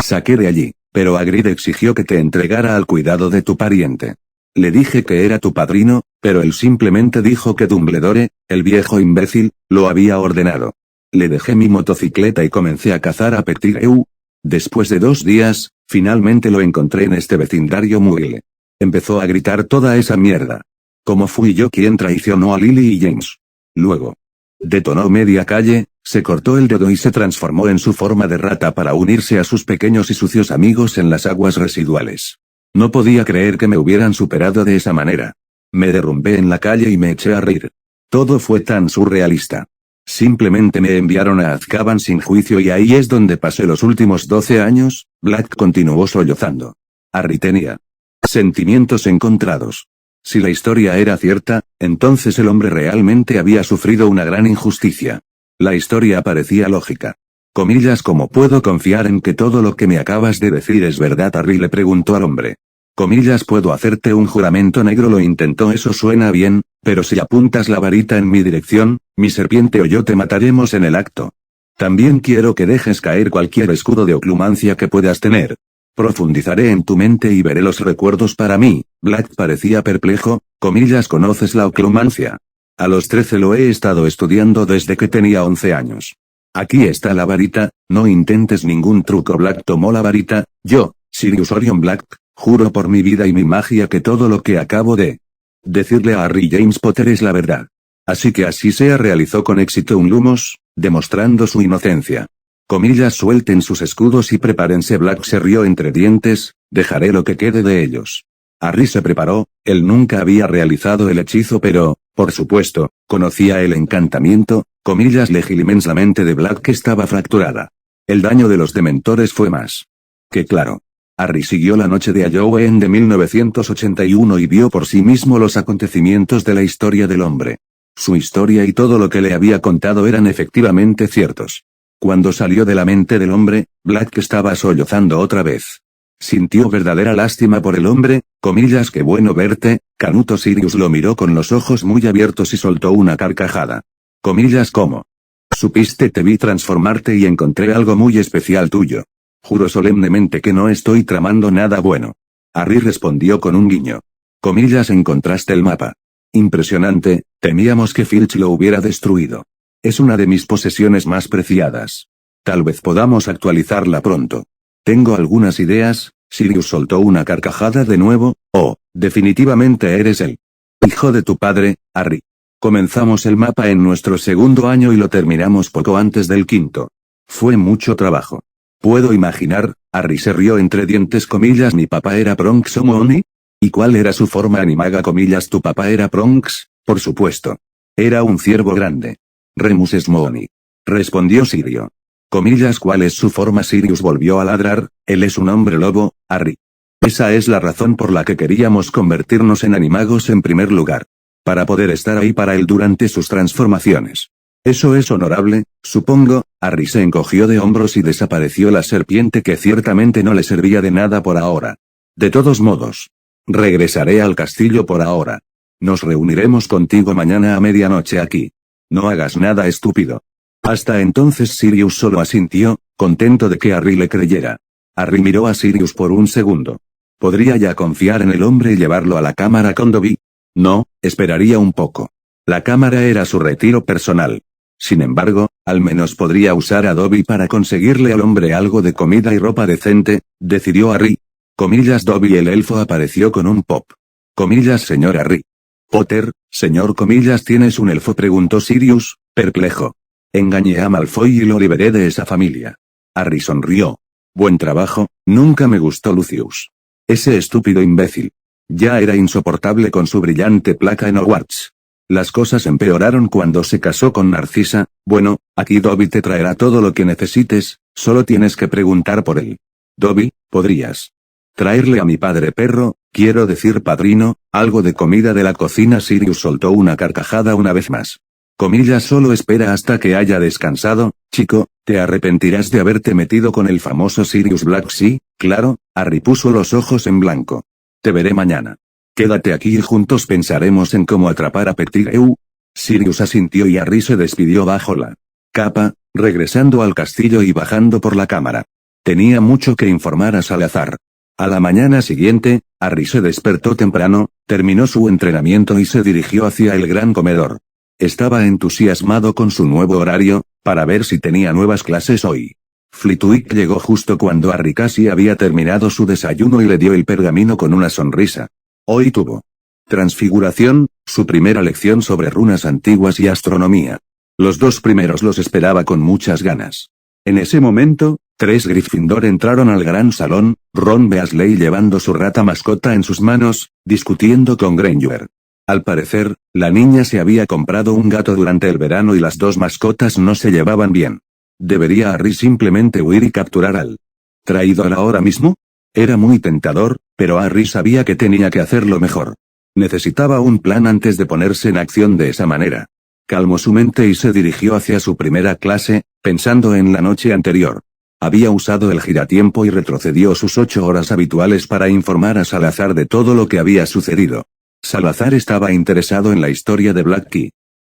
saqué de allí, pero Hagrid exigió que te entregara al cuidado de tu pariente. Le dije que era tu padrino, pero él simplemente dijo que Dumbledore, el viejo imbécil, lo había ordenado. Le dejé mi motocicleta y comencé a cazar a Pettigrew. Después de 2 días, finalmente lo encontré en este vecindario Muggle. Empezó a gritar toda esa mierda. ¿Cómo fui yo quien traicionó a Lily y James? Luego detonó media calle, se cortó el dedo y se transformó en su forma de rata para unirse a sus pequeños y sucios amigos en las aguas residuales. No podía creer que me hubieran superado de esa manera. Me derrumbé en la calle y me eché a reír. Todo fue tan surrealista. Simplemente me enviaron a Azkaban sin juicio y ahí es donde pasé los últimos 12 años, Black continuó sollozando. Harry tenía sentimientos encontrados. Si la historia era cierta, entonces el hombre realmente había sufrido una gran injusticia. La historia parecía lógica. Comillas, ¿cómo puedo confiar en que todo lo que me acabas de decir es verdad? Harry le preguntó al hombre. Comillas, puedo hacerte un juramento negro, lo intentó, eso suena bien, pero si apuntas la varita en mi dirección, mi serpiente o yo te mataremos en el acto. También quiero que dejes caer cualquier escudo de oclumancia que puedas tener. Profundizaré en tu mente y veré los recuerdos para mí. Black parecía perplejo. Comillas, ¿conoces la oclumancia? A los 13 lo he estado estudiando desde que tenía 11 años. Aquí está la varita, no intentes ningún truco. Black tomó la varita. Yo, Sirius Orion Black, juro por mi vida y mi magia que todo lo que acabo de decirle a Harry James Potter es la verdad. Así que así sea, realizó con éxito un lumos, demostrando su inocencia. Comillas, suelten sus escudos y prepárense. Black se rió entre dientes, dejaré lo que quede de ellos. Harry se preparó, él nunca había realizado el hechizo pero, por supuesto, conocía el encantamiento. Comillas, Legilimens, la mente de Black estaba fracturada. El daño de los dementores fue más que claro. Harry siguió la noche de Halloween de 1981 y vio por sí mismo los acontecimientos de la historia del hombre. Su historia y todo lo que le había contado eran efectivamente ciertos. Cuando salió de la mente del hombre, Black estaba sollozando otra vez. Sintió verdadera lástima por el hombre. Comillas, qué bueno verte, Canuto. Sirius lo miró con los ojos muy abiertos y soltó una carcajada. Comillas, ¿cómo supiste? Te vi transformarte y encontré algo muy especial tuyo. Juro solemnemente que no estoy tramando nada bueno. Harry respondió con un guiño. Comillas, encontraste el mapa. Impresionante, temíamos que Filch lo hubiera destruido. Es una de mis posesiones más preciadas. Tal vez podamos actualizarla pronto. Tengo algunas ideas. Sirius soltó una carcajada de nuevo. Oh, definitivamente eres el hijo de tu padre, Harry. Comenzamos el mapa en nuestro 2.º año y lo terminamos poco antes del 5º. Fue mucho trabajo. Puedo imaginar. Harry se rió entre dientes. Comillas, mi papá era Pronx Mooney. ¿Y cuál era su forma animaga? Comillas, tu papá era Pronx, por supuesto. Era un ciervo grande. Remus Mooney. Respondió Sirio. Comillas, ¿cuál es su forma? Sirius volvió a ladrar. Él es un hombre lobo, Harry. Esa es la razón por la que queríamos convertirnos en animagos en primer lugar. Para poder estar ahí para él durante sus transformaciones. Eso es honorable, supongo. Harry se encogió de hombros y desapareció la serpiente, que ciertamente no le servía de nada por ahora. De todos modos, regresaré al castillo por ahora. Nos reuniremos contigo mañana a medianoche aquí. No hagas nada estúpido. Hasta entonces Sirius solo asintió, contento de que Harry le creyera. Harry miró a Sirius por un segundo. ¿Podría ya confiar en el hombre y llevarlo a la cámara con Dobby? No, esperaría un poco. La cámara era su retiro personal. Sin embargo, al menos podría usar a Dobby para conseguirle al hombre algo de comida y ropa decente, decidió Harry. Comillas Dobby el elfo apareció con un pop. Comillas señor Harry Potter, señor comillas ¿tienes un elfo? Preguntó Sirius, perplejo. Engañé a Malfoy y lo liberé de esa familia. Harry sonrió. Buen trabajo, nunca me gustó Lucius. Ese estúpido imbécil. Ya era insoportable con su brillante placa en Hogwarts. Las cosas empeoraron cuando se casó con Narcisa. Bueno, aquí Dobby te traerá todo lo que necesites, solo tienes que preguntar por él. Dobby, ¿podrías traerle a mi padre perro, quiero decir padrino, algo de comida de la cocina? Sirius soltó una carcajada una vez más. Comillas solo espera hasta que haya descansado, chico, te arrepentirás de haberte metido con el famoso Sirius Black. Sí, claro, Harry puso los ojos en blanco. Te veré mañana. Quédate aquí y juntos pensaremos en cómo atrapar a Pettigrew. Sirius asintió y Harry se despidió bajo la capa, regresando al castillo y bajando por la cámara. Tenía mucho que informar a Salazar. A la mañana siguiente, Harry se despertó temprano, terminó su entrenamiento y se dirigió hacia el gran comedor. Estaba entusiasmado con su nuevo horario, para ver si tenía nuevas clases hoy. Flitwick llegó justo cuando Harry casi había terminado su desayuno y le dio el pergamino con una sonrisa. Hoy tuvo Transfiguración, su primera lección sobre runas antiguas y astronomía. Los dos primeros los esperaba con muchas ganas. En ese momento, 3 Gryffindor entraron al gran salón, Ron Weasley llevando su rata mascota en sus manos, discutiendo con Granger. Al parecer, la niña se había comprado un gato durante el verano y las dos mascotas no se llevaban bien. ¿Debería Harry simplemente huir y capturar al traidor ahora mismo? Era muy tentador, pero Harry sabía que tenía que hacerlo mejor. Necesitaba un plan antes de ponerse en acción de esa manera. Calmó su mente y se dirigió hacia su primera clase, pensando en la noche anterior. Había usado el giratiempo y retrocedió sus 8 horas habituales para informar a Salazar de todo lo que había sucedido. Salazar estaba interesado en la historia de Black Key.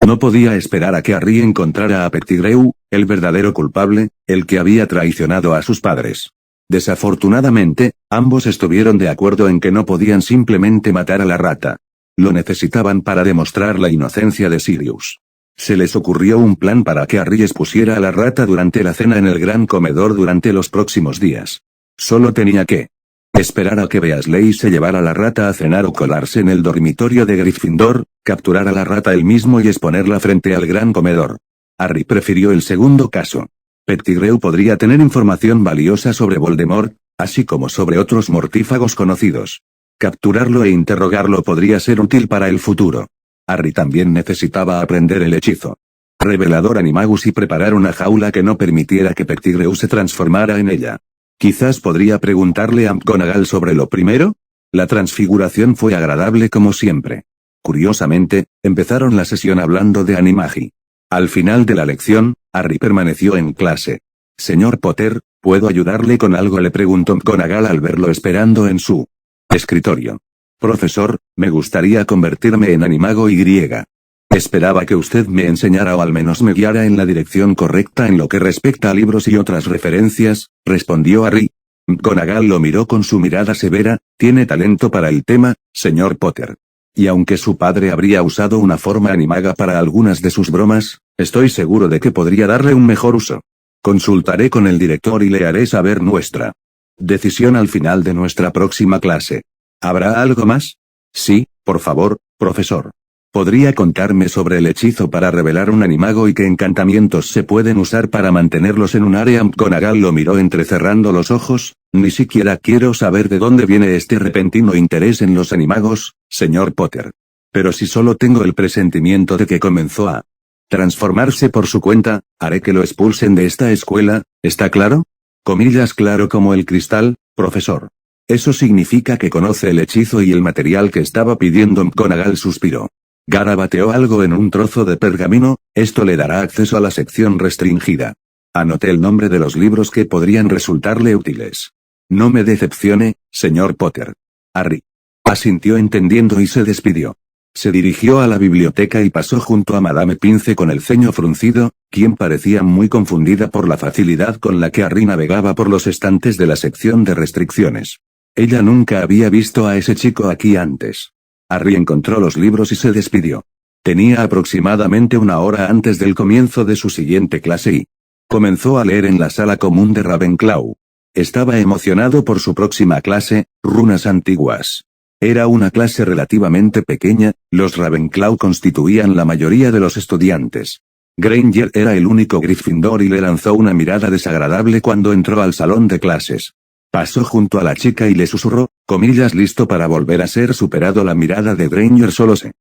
No podía esperar a que Harry encontrara a Pettigrew, el verdadero culpable, el que había traicionado a sus padres. Desafortunadamente, ambos estuvieron de acuerdo en que no podían simplemente matar a la rata. Lo necesitaban para demostrar la inocencia de Sirius. Se les ocurrió un plan para que Harry expusiera a la rata durante la cena en el gran comedor durante los próximos días. Solo tenía que esperar a que Weasley se llevara la rata a cenar o colarse en el dormitorio de Gryffindor, capturar a la rata él mismo y exponerla frente al gran comedor. Harry prefirió el segundo caso. Pettigrew podría tener información valiosa sobre Voldemort, así como sobre otros mortífagos conocidos. Capturarlo e interrogarlo podría ser útil para el futuro. Harry también necesitaba aprender el hechizo Revelador Animagus y preparar una jaula que no permitiera que Pettigrew se transformara en ella. Quizás podría preguntarle a McGonagall sobre lo primero. La transfiguración fue agradable como siempre. Curiosamente, empezaron la sesión hablando de Animagi. Al final de la lección, Harry permaneció en clase. Señor Potter, ¿puedo ayudarle con algo?, le preguntó McGonagall al verlo esperando en su escritorio. Profesor, me gustaría convertirme en Animago Y. Esperaba que usted me enseñara o al menos me guiara en la dirección correcta en lo que respecta a libros y otras referencias, respondió Harry. McGonagall lo miró con su mirada severa. Tiene talento para el tema, señor Potter. Y aunque su padre habría usado una forma animaga para algunas de sus bromas, estoy seguro de que podría darle un mejor uso. Consultaré con el director y le haré saber nuestra decisión al final de nuestra próxima clase. ¿Habrá algo más? Sí, por favor, profesor. ¿Podría contarme sobre el hechizo para revelar un animago y qué encantamientos se pueden usar para mantenerlos en un área? McGonagall lo miró entrecerrando los ojos. Ni siquiera quiero saber de dónde viene este repentino interés en los animagos, señor Potter. Pero si solo tengo el presentimiento de que comenzó a transformarse por su cuenta, haré que lo expulsen de esta escuela, ¿está claro? Comillas claro como el cristal, profesor. Eso significa que conoce el hechizo y el material que estaba pidiendo. McGonagall suspiró. Garabateó algo en un trozo de pergamino. Esto le dará acceso a la sección restringida. Anoté el nombre de los libros que podrían resultarle útiles. No me decepcione, señor Potter. Harry asintió entendiendo y se despidió. Se dirigió a la biblioteca y pasó junto a Madame Pince con el ceño fruncido, quien parecía muy confundida por la facilidad con la que Harry navegaba por los estantes de la sección de restricciones. Ella nunca había visto a ese chico aquí antes. Harry encontró los libros y se despidió. Tenía aproximadamente una hora antes del comienzo de su siguiente clase y comenzó a leer en la sala común de Ravenclaw. Estaba emocionado por su próxima clase, runas antiguas. Era una clase relativamente pequeña, los Ravenclaw constituían la mayoría de los estudiantes. Granger era el único Gryffindor y le lanzó una mirada desagradable cuando entró al salón de clases. Pasó junto a la chica y le susurró, comillas, listo para volver a ser superado. La mirada de Granger solo se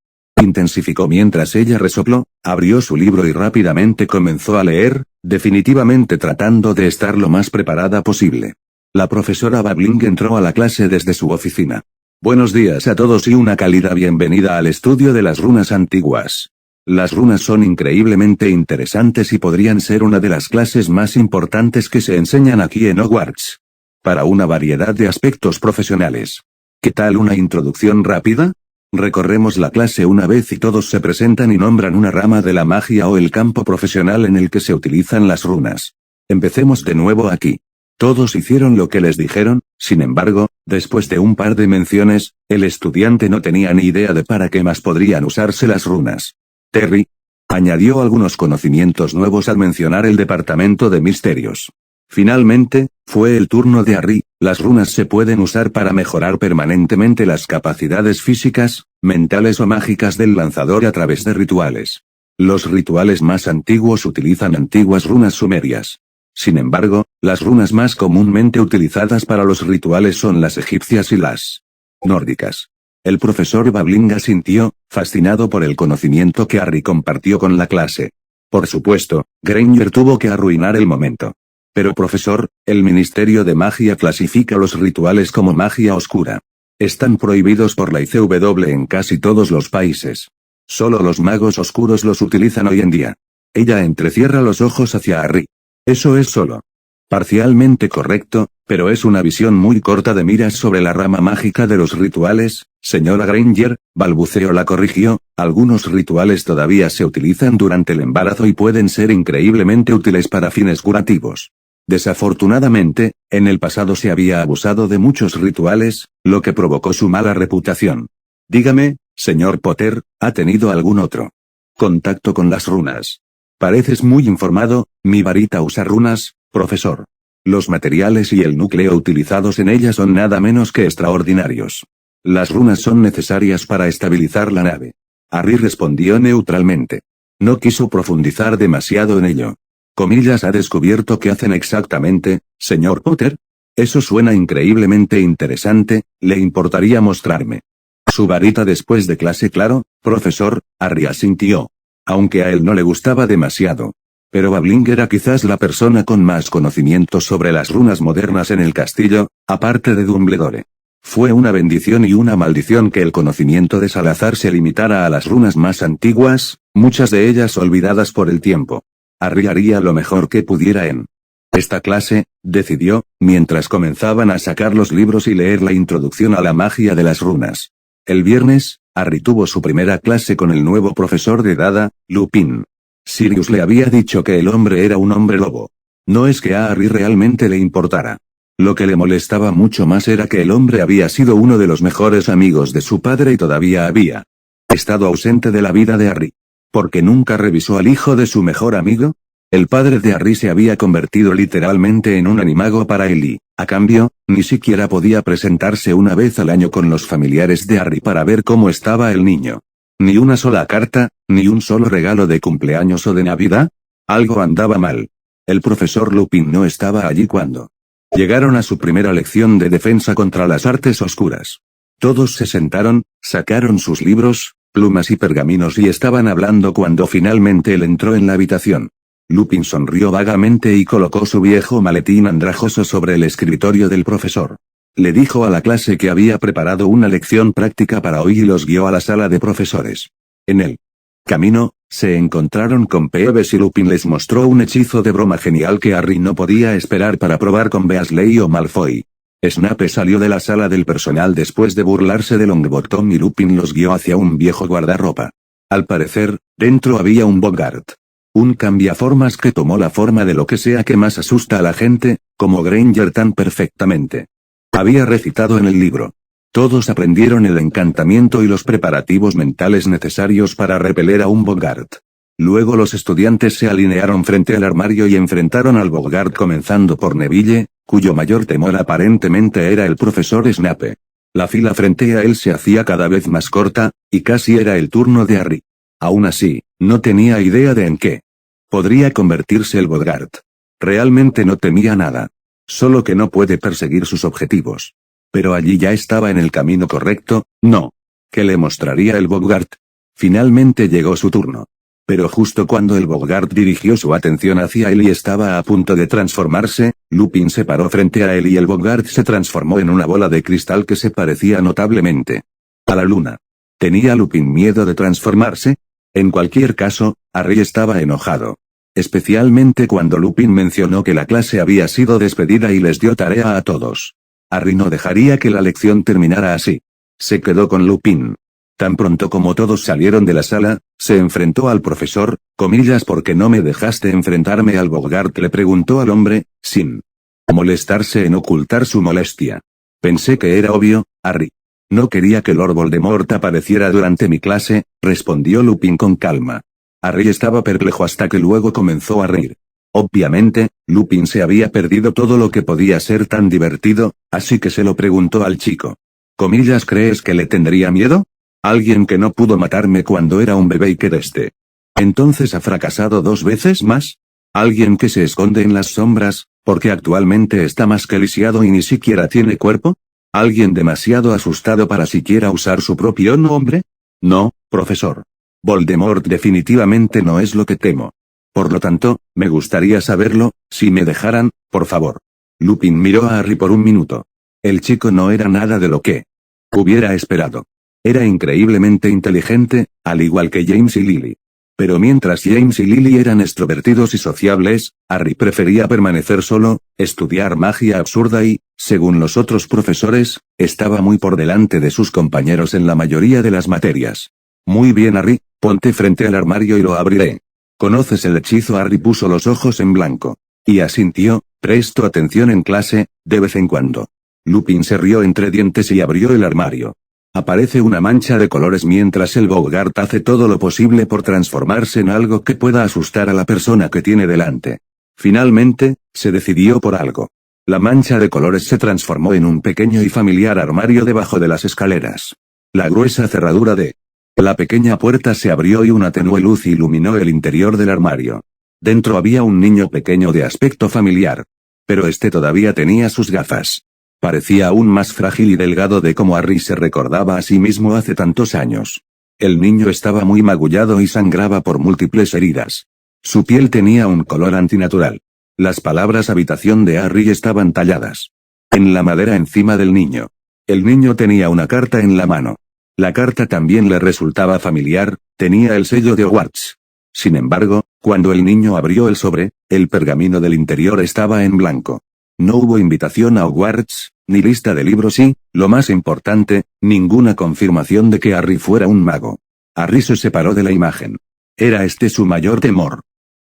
intensificó mientras ella resopló, abrió su libro y rápidamente comenzó a leer, definitivamente tratando de estar lo más preparada posible. La profesora Babling entró a la clase desde su oficina. Buenos días a todos y una cálida bienvenida al estudio de las runas antiguas. Las runas son increíblemente interesantes y podrían ser una de las clases más importantes que se enseñan aquí en Hogwarts. Para una variedad de aspectos profesionales. ¿Qué tal una introducción rápida? Recorremos la clase una vez y todos se presentan y nombran una rama de la magia o el campo profesional en el que se utilizan las runas. Empecemos de nuevo aquí. Todos hicieron lo que les dijeron, sin embargo, después de un par de menciones, el estudiante no tenía ni idea de para qué más podrían usarse las runas. Terry añadió algunos conocimientos nuevos al mencionar el departamento de misterios. Finalmente, fue el turno de Harry. Las runas se pueden usar para mejorar permanentemente las capacidades físicas, mentales o mágicas del lanzador a través de rituales. Los rituales más antiguos utilizan antiguas runas sumerias. Sin embargo, las runas más comúnmente utilizadas para los rituales son las egipcias y las nórdicas. El profesor Babling asintió, fascinado por el conocimiento que Harry compartió con la clase. Por supuesto, Granger tuvo que arruinar el momento. Pero profesor, el Ministerio de Magia clasifica los rituales como magia oscura. Están prohibidos por la ICW en casi todos los países. Solo los magos oscuros los utilizan hoy en día. Ella entrecierra los ojos hacia Harry. Eso es solo parcialmente correcto, pero es una visión muy corta de miras sobre la rama mágica de los rituales, señora Granger, balbuceó. La corrigió, algunos rituales todavía se utilizan durante el embarazo y pueden ser increíblemente útiles para fines curativos. Desafortunadamente, en el pasado se había abusado de muchos rituales, lo que provocó su mala reputación. Dígame, señor Potter, ¿ha tenido algún otro contacto con las runas? Pareces muy informado. Mi varita usa runas, profesor. Los materiales y el núcleo utilizados en ella son nada menos que extraordinarios. Las runas son necesarias para estabilizar la nave. Harry respondió neutralmente. No quiso profundizar demasiado en ello. Comillas, ¿ha descubierto qué hacen exactamente, señor Potter? Eso suena increíblemente interesante, ¿le importaría mostrarme su varita después de clase? Claro, profesor, Harry asintió. Aunque a él no le gustaba demasiado. Pero Babling era quizás la persona con más conocimientos sobre las runas modernas en el castillo, aparte de Dumbledore. Fue una bendición y una maldición que el conocimiento de Salazar se limitara a las runas más antiguas, muchas de ellas olvidadas por el tiempo. Harry haría lo mejor que pudiera en esta clase, decidió, mientras comenzaban a sacar los libros y leer la introducción a la magia de las runas. El viernes, Harry tuvo su primera clase con el nuevo profesor de Dada, Lupin. Sirius le había dicho que el hombre era un hombre lobo. No es que a Harry realmente le importara. Lo que le molestaba mucho más era que el hombre había sido uno de los mejores amigos de su padre y todavía había estado ausente de la vida de Harry. ¿Porque nunca revisó al hijo de su mejor amigo? El padre de Harry se había convertido literalmente en un animago para él y, a cambio, ni siquiera podía presentarse una vez al año con los familiares de Harry para ver cómo estaba el niño. Ni una sola carta, ni un solo regalo de cumpleaños o de Navidad. Algo andaba mal. El profesor Lupin no estaba allí cuando llegaron a su primera lección de defensa contra las artes oscuras. Todos se sentaron, sacaron sus libros, plumas y pergaminos y estaban hablando cuando finalmente él entró en la habitación. Lupin sonrió vagamente y colocó su viejo maletín andrajoso sobre el escritorio del profesor. Le dijo a la clase que había preparado una lección práctica para hoy y los guió a la sala de profesores. En el camino, se encontraron con Peeves y Lupin les mostró un hechizo de broma genial que Harry no podía esperar para probar con Weasley o Malfoy. Snape salió de la sala del personal después de burlarse de Longbottom y Lupin los guió hacia un viejo guardarropa. Al parecer, dentro había un Boggart. Un cambiaformas que tomó la forma de lo que sea que más asusta a la gente, como Granger tan perfectamente había recitado en el libro. Todos aprendieron el encantamiento y los preparativos mentales necesarios para repeler a un Boggart. Luego los estudiantes se alinearon frente al armario y enfrentaron al Boggart comenzando por Neville, cuyo mayor temor aparentemente era el profesor Snape. La fila frente a él se hacía cada vez más corta, y casi era el turno de Harry. Aún así, no tenía idea de en qué podría convertirse el Boggart. Realmente no temía nada. Solo que no puede perseguir sus objetivos. Pero allí ya estaba en el camino correcto, ¿no? ¿Qué le mostraría el Boggart? Finalmente llegó su turno. Pero justo cuando el Boggart dirigió su atención hacia él y estaba a punto de transformarse, Lupin se paró frente a él y el Boggart se transformó en una bola de cristal que se parecía notablemente a la luna. ¿Tenía Lupin miedo de transformarse? En cualquier caso, Harry estaba enojado. Especialmente cuando Lupin mencionó que la clase había sido despedida y les dio tarea a todos. Harry no dejaría que la lección terminara así. Se quedó con Lupin. Tan pronto como todos salieron de la sala, se enfrentó al profesor, ¿por qué no me dejaste enfrentarme al Boggart?, le preguntó al hombre, sin molestarse en ocultar su molestia. Pensé que era obvio, Harry. No quería que Lord Voldemort apareciera durante mi clase, respondió Lupin con calma. Harry estaba perplejo hasta que luego comenzó a reír. Obviamente, Lupin se había perdido todo lo que podía ser tan divertido, así que se lo preguntó al chico. ¿Crees que le tendría miedo? Alguien que no pudo matarme cuando era un bebé y que entonces ha fracasado 2 veces más. Alguien que se esconde en las sombras, porque actualmente está más que lisiado y ni siquiera tiene cuerpo. Alguien demasiado asustado para siquiera usar su propio nombre. No, profesor. Voldemort definitivamente no es lo que temo. Por lo tanto, me gustaría saberlo, si me dejaran, por favor. Lupin miró a Harry por un minuto. El chico no era nada de lo que hubiera esperado. Era increíblemente inteligente, al igual que James y Lily. Pero mientras James y Lily eran extrovertidos y sociables, Harry prefería permanecer solo, estudiar magia absurda y, según los otros profesores, estaba muy por delante de sus compañeros en la mayoría de las materias. Muy bien, Harry, ponte frente al armario y lo abriré. ¿Conoces el hechizo? Harry puso los ojos en blanco. Y asintió, presto atención en clase, de vez en cuando. Lupin se rió entre dientes y abrió el armario. Aparece una mancha de colores mientras el Boggart hace todo lo posible por transformarse en algo que pueda asustar a la persona que tiene delante. Finalmente, se decidió por algo. La mancha de colores se transformó en un pequeño y familiar armario debajo de las escaleras. La gruesa cerradura de la pequeña puerta se abrió y una tenue luz iluminó el interior del armario. Dentro había un niño pequeño de aspecto familiar. Pero este todavía tenía sus gafas. Parecía aún más frágil y delgado de como Harry se recordaba a sí mismo hace tantos años. El niño estaba muy magullado y sangraba por múltiples heridas. Su piel tenía un color antinatural. Las palabras habitación de Harry estaban talladas en la madera encima del niño. El niño tenía una carta en la mano. La carta también le resultaba familiar, tenía el sello de Hogwarts. Sin embargo, cuando el niño abrió el sobre, el pergamino del interior estaba en blanco. No hubo invitación a Hogwarts, ni lista de libros y, lo más importante, ninguna confirmación de que Harry fuera un mago. Harry se separó de la imagen. Era este su mayor temor.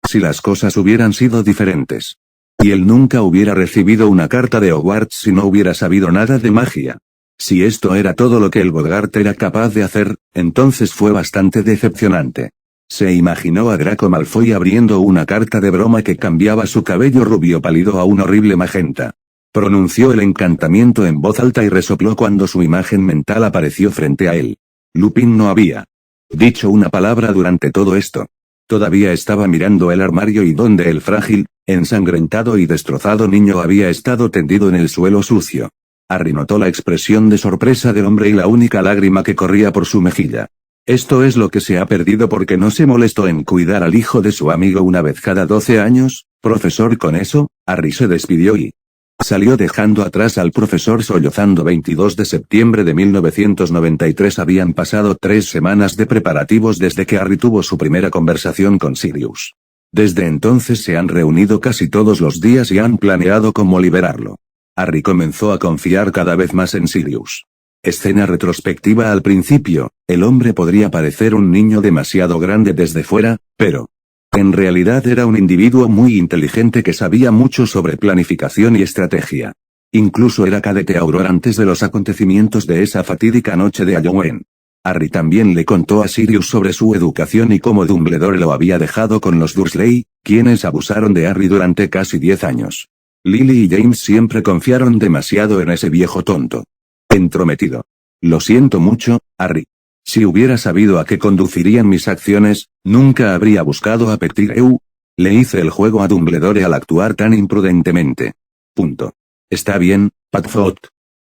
Si las cosas hubieran sido diferentes. Y él nunca hubiera recibido una carta de Hogwarts si no hubiera sabido nada de magia. Si esto era todo lo que el Boggart era capaz de hacer, entonces fue bastante decepcionante. Se imaginó a Draco Malfoy abriendo una carta de broma que cambiaba su cabello rubio pálido a un horrible magenta. Pronunció el encantamiento en voz alta y resopló cuando su imagen mental apareció frente a él. Lupin no había dicho una palabra durante todo esto. Todavía estaba mirando el armario y donde el frágil, ensangrentado y destrozado niño había estado tendido en el suelo sucio. Harry notó la expresión de sorpresa del hombre y la única lágrima que corría por su mejilla. Esto es lo que se ha perdido porque no se molestó en cuidar al hijo de su amigo una vez cada 12 años, profesor. Con eso, Harry se despidió y salió dejando atrás al profesor sollozando. 22 de septiembre de 1993. Habían pasado 3 semanas de preparativos desde que Harry tuvo su primera conversación con Sirius. Desde entonces se han reunido casi todos los días y han planeado cómo liberarlo. Harry comenzó a confiar cada vez más en Sirius. Escena retrospectiva al principio, el hombre podría parecer un niño demasiado grande desde fuera, pero en realidad era un individuo muy inteligente que sabía mucho sobre planificación y estrategia. Incluso era cadete Auror antes de los acontecimientos de esa fatídica noche de Halloween. Harry también le contó a Sirius sobre su educación y cómo Dumbledore lo había dejado con los Dursley, quienes abusaron de Harry durante casi 10 años. Lily y James siempre confiaron demasiado en ese viejo tonto. Entrometido. Lo siento mucho, Harry. Si hubiera sabido a qué conducirían mis acciones, nunca habría buscado a Pettigrew. Le hice el juego a Dumbledore al actuar tan imprudentemente. Punto. Está bien, Padfoot.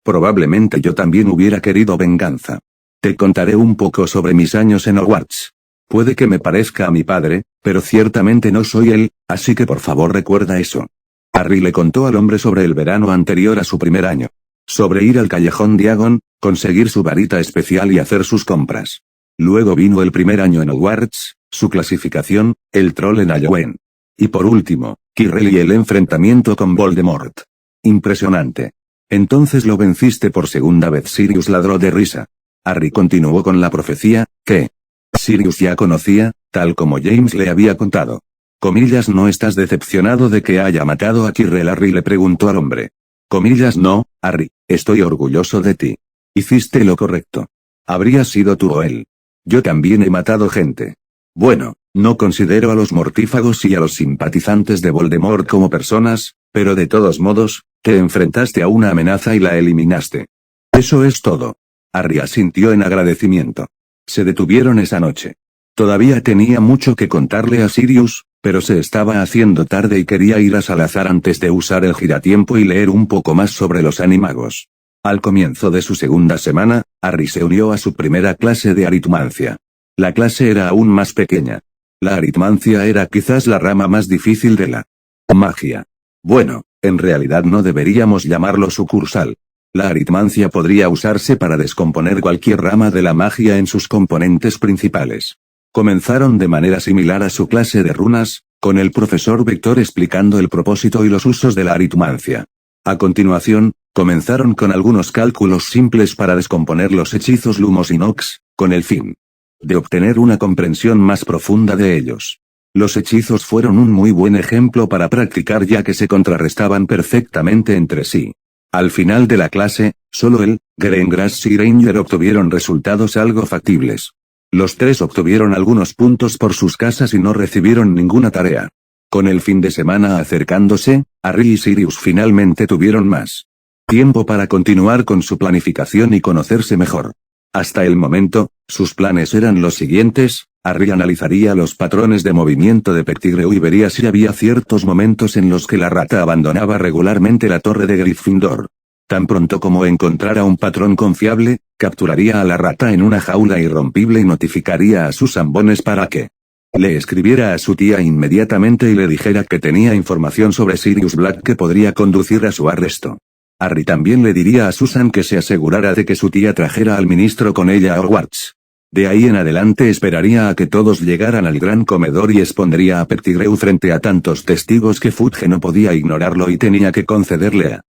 Probablemente yo también hubiera querido venganza. Te contaré un poco sobre mis años en Hogwarts. Puede que me parezca a mi padre, pero ciertamente no soy él, así que por favor recuerda eso. Harry le contó al hombre sobre el verano anterior a su primer año. Sobre ir al callejón Diagon, conseguir su varita especial y hacer sus compras. Luego vino el primer año en Hogwarts, su clasificación, el troll en Halloween. Y por último, Quirrell y el enfrentamiento con Voldemort. Impresionante. Entonces lo venciste por segunda vez. Sirius ladró de risa. Harry continuó con la profecía, que Sirius ya conocía, tal como James le había contado. Comillas, ¿no estás decepcionado de que haya matado a Quirrell? Harry le preguntó al hombre. Comillas, no, Harry, estoy orgulloso de ti. Hiciste lo correcto. Habría sido tú o él. Yo también he matado gente. Bueno, no considero a los mortífagos y a los simpatizantes de Voldemort como personas, pero de todos modos, te enfrentaste a una amenaza y la eliminaste. Eso es todo. Harry asintió en agradecimiento. Se detuvieron esa noche. Todavía tenía mucho que contarle a Sirius, pero se estaba haciendo tarde y quería ir a Salazar antes de usar el giratiempo y leer un poco más sobre los animagos. Al comienzo de su segunda semana, Harry se unió a su primera clase de aritmancia. La clase era aún más pequeña. La aritmancia era quizás la rama más difícil de la magia. Bueno, en realidad no deberíamos llamarlo sucursal. La aritmancia podría usarse para descomponer cualquier rama de la magia en sus componentes principales. Comenzaron de manera similar a su clase de runas, con el profesor Vector explicando el propósito y los usos de la aritmancia. A continuación, comenzaron con algunos cálculos simples para descomponer los hechizos Lumos y Nox, con el fin de obtener una comprensión más profunda de ellos. Los hechizos fueron un muy buen ejemplo para practicar ya que se contrarrestaban perfectamente entre sí. Al final de la clase, solo él, Grengrass y Granger obtuvieron resultados algo factibles. Los tres obtuvieron algunos puntos por sus casas y no recibieron ninguna tarea. Con el fin de semana acercándose, Harry y Sirius finalmente tuvieron más tiempo para continuar con su planificación y conocerse mejor. Hasta el momento, sus planes eran los siguientes. Harry analizaría los patrones de movimiento de Pettigrew y vería si había ciertos momentos en los que la rata abandonaba regularmente la torre de Gryffindor. Tan pronto como encontrara un patrón confiable, capturaría a la rata en una jaula irrompible y notificaría a Susan Bones para que le escribiera a su tía inmediatamente y le dijera que tenía información sobre Sirius Black que podría conducir a su arresto. Harry también le diría a Susan que se asegurara de que su tía trajera al ministro con ella a Hogwarts. De ahí en adelante esperaría a que todos llegaran al gran comedor y expondría a Pettigrew frente a tantos testigos que Fudge no podía ignorarlo y tenía que concederle a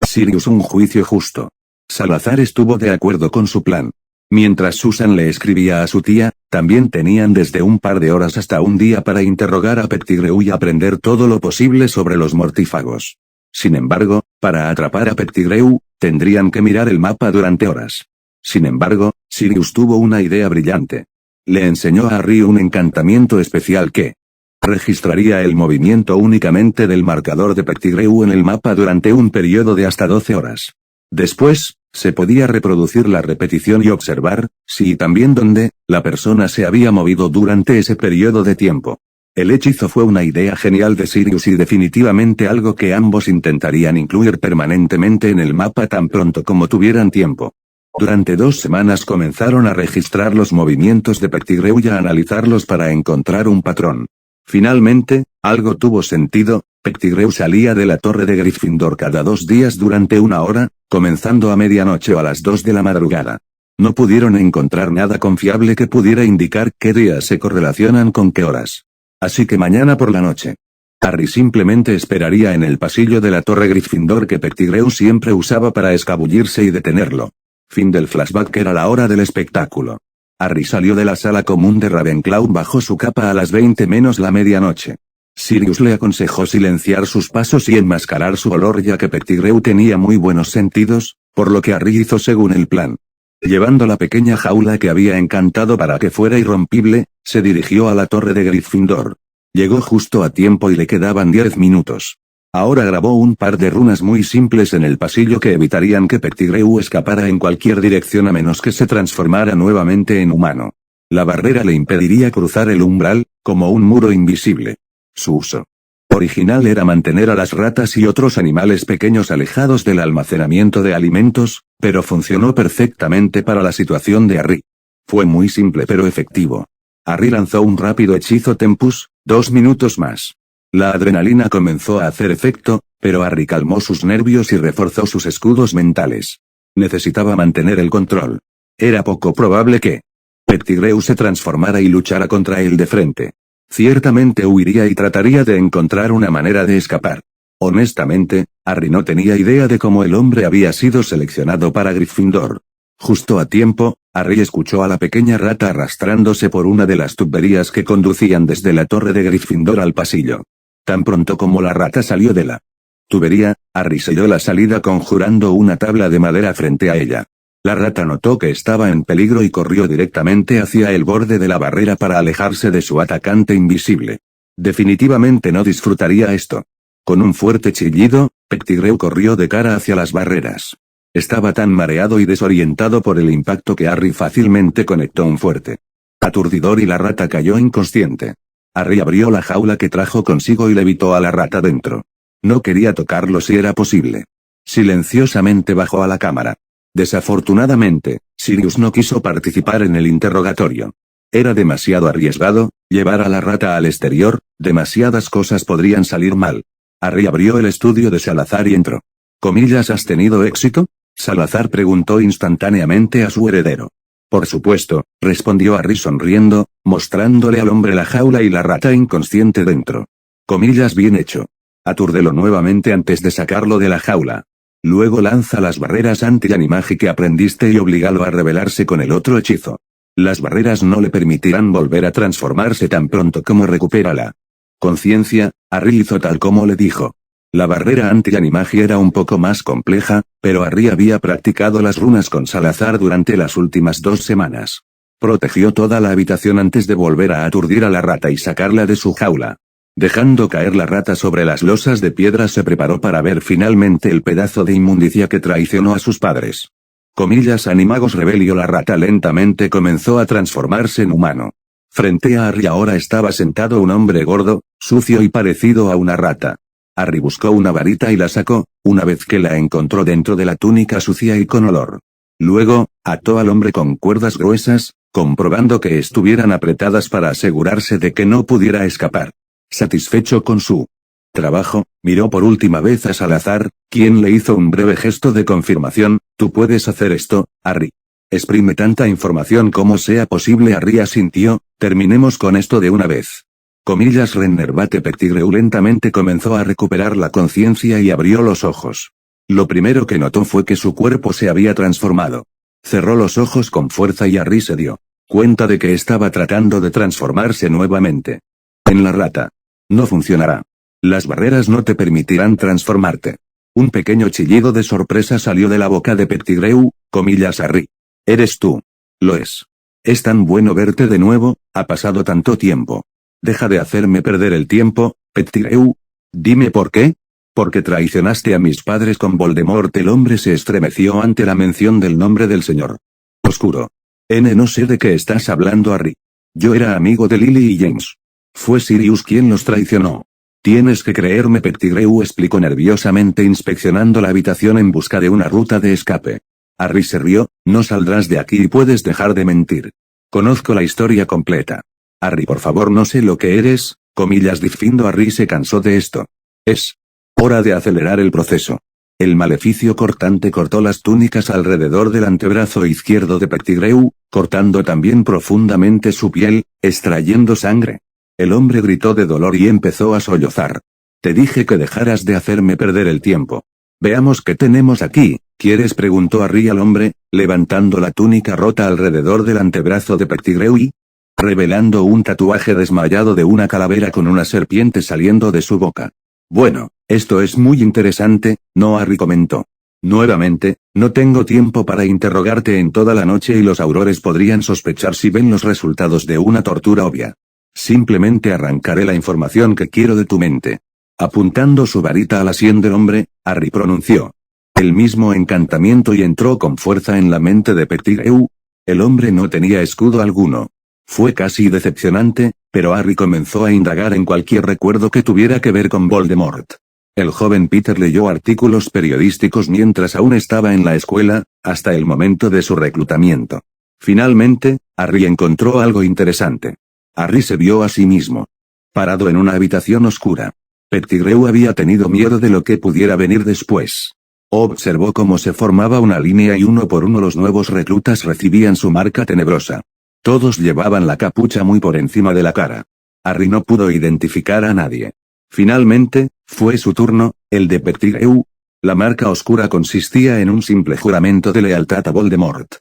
Sirius un juicio justo. Salazar estuvo de acuerdo con su plan. Mientras Susan le escribía a su tía, también tenían desde un par de horas hasta un día para interrogar a Pettigrew y aprender todo lo posible sobre los mortífagos. Sin embargo, para atrapar a Pettigrew, tendrían que mirar el mapa durante horas. Sin embargo, Sirius tuvo una idea brillante. Le enseñó a Harry un encantamiento especial que registraría el movimiento únicamente del marcador de Pettigrew en el mapa durante un periodo de hasta 12 horas. Después, se podía reproducir la repetición y observar, si y también dónde, la persona se había movido durante ese periodo de tiempo. El hechizo fue una idea genial de Sirius y definitivamente algo que ambos intentarían incluir permanentemente en el mapa tan pronto como tuvieran tiempo. Durante 2 semanas comenzaron a registrar los movimientos de Pettigrew y a analizarlos para encontrar un patrón. Finalmente, algo tuvo sentido. Pettigrew salía de la torre de Gryffindor cada 2 días durante 1 hora, comenzando a medianoche o a las 2 de la madrugada. No pudieron encontrar nada confiable que pudiera indicar qué días se correlacionan con qué horas. Así que mañana por la noche Harry simplemente esperaría en el pasillo de la Torre Gryffindor que Pettigrew siempre usaba para escabullirse y detenerlo. Fin del flashback. Era la hora del espectáculo. Harry salió de la sala común de Ravenclaw bajo su capa a las 20 menos la medianoche. Sirius le aconsejó silenciar sus pasos y enmascarar su olor ya que Pettigrew tenía muy buenos sentidos, por lo que Harry hizo según el plan. Llevando la pequeña jaula que había encantado para que fuera irrompible, se dirigió a la Torre de Gryffindor. Llegó justo a tiempo y le quedaban 10 minutos. Ahora grabó un par de runas muy simples en el pasillo que evitarían que Pettigrew escapara en cualquier dirección a menos que se transformara nuevamente en humano. La barrera le impediría cruzar el umbral, como un muro invisible. Su uso original era mantener a las ratas y otros animales pequeños alejados del almacenamiento de alimentos, pero funcionó perfectamente para la situación de Harry. Fue muy simple pero efectivo. Harry lanzó un rápido hechizo Tempus, 2 minutos más. La adrenalina comenzó a hacer efecto, pero Harry calmó sus nervios y reforzó sus escudos mentales. Necesitaba mantener el control. Era poco probable que Pettigrew se transformara y luchara contra él de frente. Ciertamente huiría y trataría de encontrar una manera de escapar. Honestamente, Harry no tenía idea de cómo el hombre había sido seleccionado para Gryffindor. Justo a tiempo, Harry escuchó a la pequeña rata arrastrándose por una de las tuberías que conducían desde la torre de Gryffindor al pasillo. Tan pronto como la rata salió de la tubería, Harry selló la salida conjurando una tabla de madera frente a ella. La rata notó que estaba en peligro y corrió directamente hacia el borde de la barrera para alejarse de su atacante invisible. Definitivamente no disfrutaría esto. Con un fuerte chillido, Pettigrew corrió de cara hacia las barreras. Estaba tan mareado y desorientado por el impacto que Harry fácilmente conectó un fuerte aturdidor y la rata cayó inconsciente. Harry abrió la jaula que trajo consigo y levitó a la rata dentro. No quería tocarlo si era posible. Silenciosamente bajó a la cámara. Desafortunadamente, Sirius no quiso participar en el interrogatorio. Era demasiado arriesgado, llevar a la rata al exterior, demasiadas cosas podrían salir mal. Harry abrió el estudio de Salazar y entró. ¿Comillas has tenido éxito? Salazar preguntó instantáneamente a su heredero. Por supuesto, respondió Harry sonriendo, mostrándole al hombre la jaula y la rata inconsciente dentro. Comillas bien hecho. Atúrdelo nuevamente antes de sacarlo de la jaula. Luego lanza las barreras anti-animagi que aprendiste y oblígalo a rebelarse con el otro hechizo. Las barreras no le permitirán volver a transformarse tan pronto como recupera la conciencia. Harry hizo tal como le dijo. La barrera anti-animagi era un poco más compleja, pero Harry había practicado las runas con Salazar durante las últimas 2 semanas. Protegió toda la habitación antes de volver a aturdir a la rata y sacarla de su jaula. Dejando caer la rata sobre las losas de piedra se preparó para ver finalmente el pedazo de inmundicia que traicionó a sus padres. Comillas Animagos Rebelio. La rata lentamente comenzó a transformarse en humano. Frente a Harry ahora estaba sentado un hombre gordo, sucio y parecido a una rata. Harry buscó una varita y la sacó, una vez que la encontró dentro de la túnica sucia y con olor. Luego, ató al hombre con cuerdas gruesas, comprobando que estuvieran apretadas para asegurarse de que no pudiera escapar. Satisfecho con su trabajo, miró por última vez a Salazar, quien le hizo un breve gesto de confirmación. Tú puedes hacer esto, Harry. Exprime tanta información como sea posible. Harry asintió, terminemos con esto de una vez. Comillas Rennerbate. Pettigrew lentamente comenzó a recuperar la conciencia y abrió los ojos. Lo primero que notó fue que su cuerpo se había transformado. Cerró los ojos con fuerza y Harry se dio cuenta de que estaba tratando de transformarse nuevamente en la rata. No funcionará. Las barreras no te permitirán transformarte. Un pequeño chillido de sorpresa salió de la boca de Pettigrew. Comillas Harry. Eres tú. Lo es. Es tan bueno verte de nuevo, ha pasado tanto tiempo. Deja de hacerme perder el tiempo, Pettigrew. Dime por qué. Porque traicionaste a mis padres con Voldemort. El hombre se estremeció ante la mención del nombre del señor oscuro. No sé de qué estás hablando, Harry. Yo era amigo de Lily y James. Fue Sirius quien los traicionó. Tienes que creerme. Pettigrew explicó nerviosamente inspeccionando la habitación en busca de una ruta de escape. Harry se rió. No saldrás de aquí y puedes dejar de mentir. Conozco la historia completa. Harry, por favor, no sé lo que eres. Comillas Gryffindor. Harry se cansó de esto. Es hora de acelerar el proceso. El maleficio cortante cortó las túnicas alrededor del antebrazo izquierdo de Pettigrew, cortando también profundamente su piel, extrayendo sangre. El hombre gritó de dolor y empezó a sollozar. Te dije que dejaras de hacerme perder el tiempo. Veamos qué tenemos aquí, ¿quieres?, preguntó Harry al hombre, levantando la túnica rota alrededor del antebrazo de Pettigrew y revelando un tatuaje desmayado de una calavera con una serpiente saliendo de su boca. Bueno, esto es muy interesante, ¿no?, Harry comentó. Nuevamente, no tengo tiempo para interrogarte en toda la noche y los aurores podrían sospechar si ven los resultados de una tortura obvia. Simplemente arrancaré la información que quiero de tu mente. Apuntando su varita a la sien del hombre, Harry pronunció el mismo encantamiento y entró con fuerza en la mente de Pettigrew. El hombre no tenía escudo alguno. Fue casi decepcionante, pero Harry comenzó a indagar en cualquier recuerdo que tuviera que ver con Voldemort. El joven Peter leyó artículos periodísticos mientras aún estaba en la escuela, hasta el momento de su reclutamiento. Finalmente, Harry encontró algo interesante. Harry se vio a sí mismo parado en una habitación oscura. Pettigrew había tenido miedo de lo que pudiera venir después. Observó cómo se formaba una línea y uno por uno los nuevos reclutas recibían su marca tenebrosa. Todos llevaban la capucha muy por encima de la cara. Harry no pudo identificar a nadie. Finalmente, fue su turno, el de Pettigrew. La marca oscura consistía en un simple juramento de lealtad a Voldemort.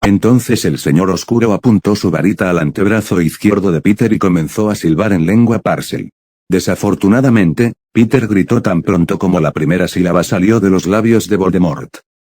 Entonces el señor oscuro apuntó su varita al antebrazo izquierdo de Peter y comenzó a silbar en lengua Parcel. Desafortunadamente, Peter gritó tan pronto como la primera sílaba salió de los labios de Voldemort.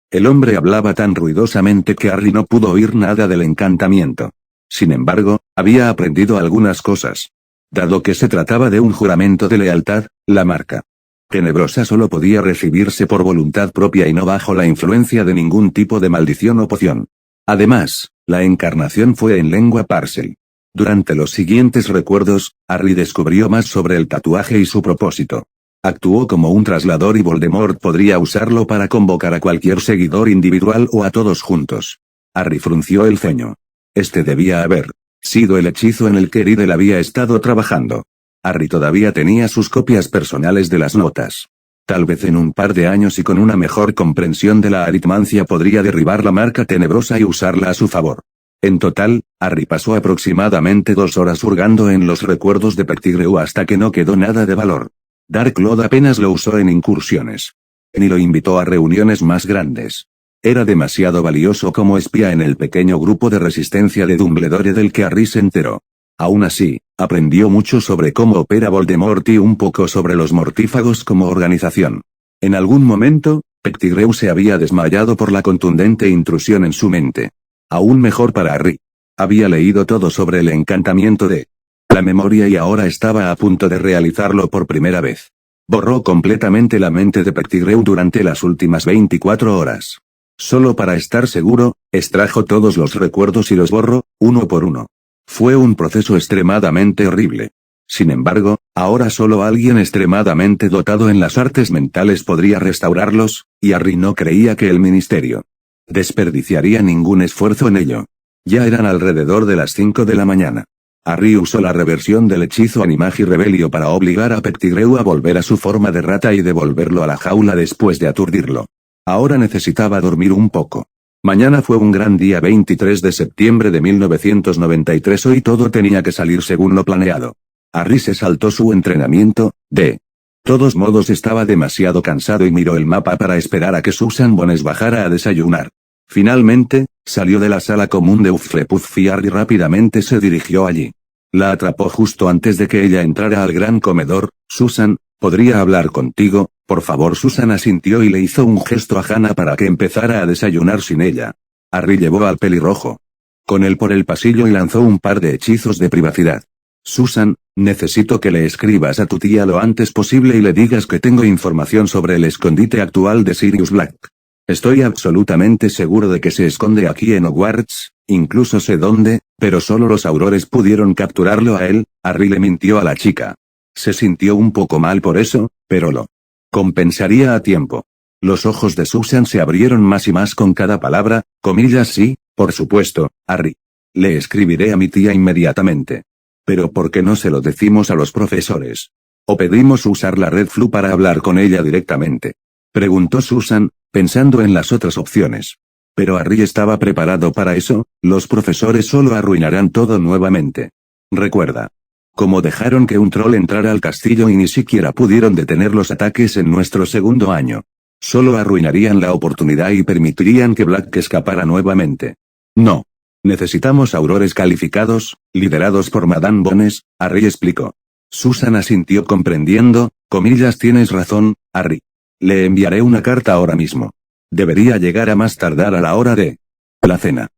El hombre hablaba tan ruidosamente que Harry no pudo oír nada del encantamiento. Sin embargo, había aprendido algunas cosas. Dado que se trataba de un juramento de lealtad, la marca tenebrosa solo podía recibirse por voluntad propia y no bajo la influencia de ningún tipo de maldición o poción. Además, la encarnación fue en lengua Parcel. Durante los siguientes recuerdos, Harry descubrió más sobre el tatuaje y su propósito. Actuó como un traslador y Voldemort podría usarlo para convocar a cualquier seguidor individual o a todos juntos. Harry frunció el ceño. Este debía haber sido el hechizo en el que Riddle había estado trabajando. Harry todavía tenía sus copias personales de las notas. Tal vez en un par de años y con una mejor comprensión de la aritmancia podría derribar la marca tenebrosa y usarla a su favor. En total, Harry pasó aproximadamente 2 horas hurgando en los recuerdos de Pettigrew hasta que no quedó nada de valor. Darklood apenas lo usó en incursiones. Ni lo invitó a reuniones más grandes. Era demasiado valioso como espía en el pequeño grupo de resistencia de Dumbledore del que Harry se enteró. Aún así, aprendió mucho sobre cómo opera Voldemort y un poco sobre los mortífagos como organización. En algún momento, Pettigrew se había desmayado por la contundente intrusión en su mente. Aún mejor para Harry. Había leído todo sobre el encantamiento de la memoria y ahora estaba a punto de realizarlo por primera vez. Borró completamente la mente de Pettigrew durante las últimas 24 horas. Solo para estar seguro, extrajo todos los recuerdos y los borró, uno por uno. Fue un proceso extremadamente horrible. Sin embargo, ahora solo alguien extremadamente dotado en las artes mentales podría restaurarlos, y Harry no creía que el ministerio desperdiciaría ningún esfuerzo en ello. Ya eran alrededor de las 5 de la mañana. Harry usó la reversión del hechizo Animagi Rebelio para obligar a Pettigrew a volver a su forma de rata y devolverlo a la jaula después de aturdirlo. Ahora necesitaba dormir un poco. Mañana fue un gran día, 23 de septiembre de 1993. Hoy todo tenía que salir según lo planeado. Harry se saltó su entrenamiento, de todos modos estaba demasiado cansado y miró el mapa para esperar a que Susan Bones bajara a desayunar. Finalmente, salió de la sala común de Hufflepuff y Harry rápidamente se dirigió allí. La atrapó justo antes de que ella entrara al gran comedor. Susan, ¿podría hablar contigo, por favor? Susan asintió y le hizo un gesto a Hannah para que empezara a desayunar sin ella. Harry llevó al pelirrojo con él por el pasillo y lanzó un par de hechizos de privacidad. Susan, necesito que le escribas a tu tía lo antes posible y le digas que tengo información sobre el escondite actual de Sirius Black. Estoy absolutamente seguro de que se esconde aquí en Hogwarts, incluso sé dónde, pero solo los aurores pudieron capturarlo a él. Harry le mintió a la chica. Se sintió un poco mal por eso, pero lo compensaría a tiempo. Los ojos de Susan se abrieron más y más con cada palabra. Comillas, sí, por supuesto, Harry. Le escribiré a mi tía inmediatamente. Pero ¿por qué no se lo decimos a los profesores? ¿O pedimos usar la Red Flu para hablar con ella directamente? Preguntó Susan, pensando en las otras opciones. Pero Harry estaba preparado para eso. Los profesores solo arruinarán todo nuevamente. Recuerda. Como dejaron que un troll entrara al castillo y ni siquiera pudieron detener los ataques en nuestro segundo año. Solo arruinarían la oportunidad y permitirían que Black escapara nuevamente. No. Necesitamos aurores calificados, liderados por Madame Bones, Harry explicó. Susan asintió comprendiendo, tienes razón, Harry. Le enviaré una carta ahora mismo. Debería llegar a más tardar a la hora de la cena.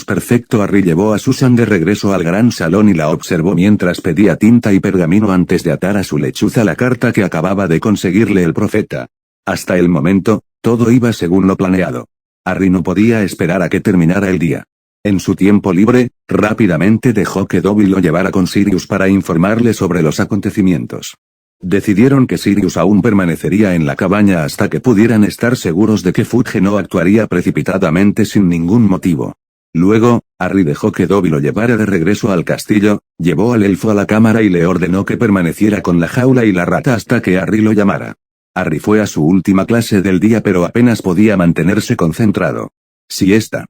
Perfecto. Harry llevó a Susan de regreso al gran salón y la observó mientras pedía tinta y pergamino antes de atar a su lechuza la carta que acababa de conseguirle el profeta. Hasta el momento, todo iba según lo planeado. Harry no podía esperar a que terminara el día. En su tiempo libre, rápidamente dejó que Dobby lo llevara con Sirius para informarle sobre los acontecimientos. Decidieron que Sirius aún permanecería en la cabaña hasta que pudieran estar seguros de que Fudge no actuaría precipitadamente sin ningún motivo. Luego, Harry dejó que Dobby lo llevara de regreso al castillo, llevó al elfo a la cámara y le ordenó que permaneciera con la jaula y la rata hasta que Harry lo llamara. Harry fue a su última clase del día pero apenas podía mantenerse concentrado. Si esta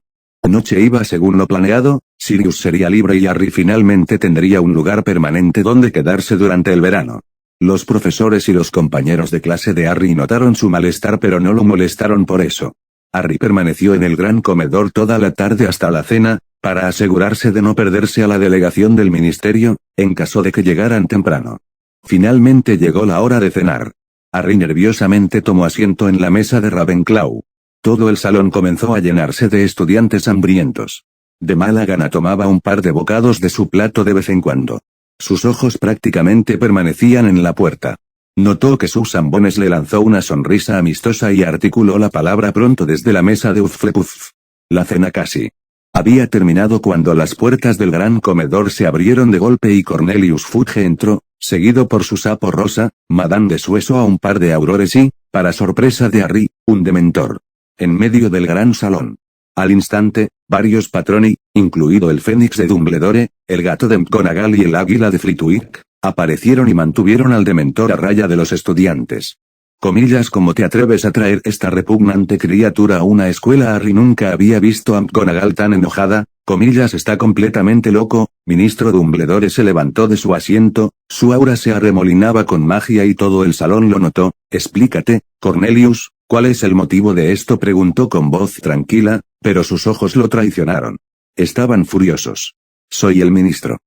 noche iba según lo planeado, Sirius sería libre y Harry finalmente tendría un lugar permanente donde quedarse durante el verano. Los profesores y los compañeros de clase de Harry notaron su malestar pero no lo molestaron por eso. Harry permaneció en el gran comedor toda la tarde hasta la cena, para asegurarse de no perderse a la delegación del ministerio, en caso de que llegaran temprano. Finalmente llegó la hora de cenar. Harry nerviosamente tomó asiento en la mesa de Ravenclaw. Todo el salón comenzó a llenarse de estudiantes hambrientos. De mala gana tomaba un par de bocados de su plato de vez en cuando. Sus ojos prácticamente permanecían en la puerta. Notó que Susan Bones le lanzó una sonrisa amistosa y articuló la palabra pronto desde la mesa de Hufflepuff. La cena casi había terminado cuando las puertas del gran comedor se abrieron de golpe y Cornelius Fudge entró, seguido por su sapo rosa, Madame de Sueso a un par de aurores y, para sorpresa de Harry, un dementor. En medio del gran salón. Al instante, varios patroni, incluido el Fénix de Dumbledore, el gato de McGonagall y el águila de Flitwick, aparecieron y mantuvieron al dementor a raya de los estudiantes. ¿Cómo te atreves a traer esta repugnante criatura a una escuela? Harry nunca había visto a McGonagall tan enojada, está completamente loco. Ministro Dumbledore se levantó de su asiento, su aura se arremolinaba con magia y todo el salón lo notó. Explícate, Cornelius, ¿cuál es el motivo de esto? Preguntó con voz tranquila, pero sus ojos lo traicionaron. Estaban furiosos. Soy el ministro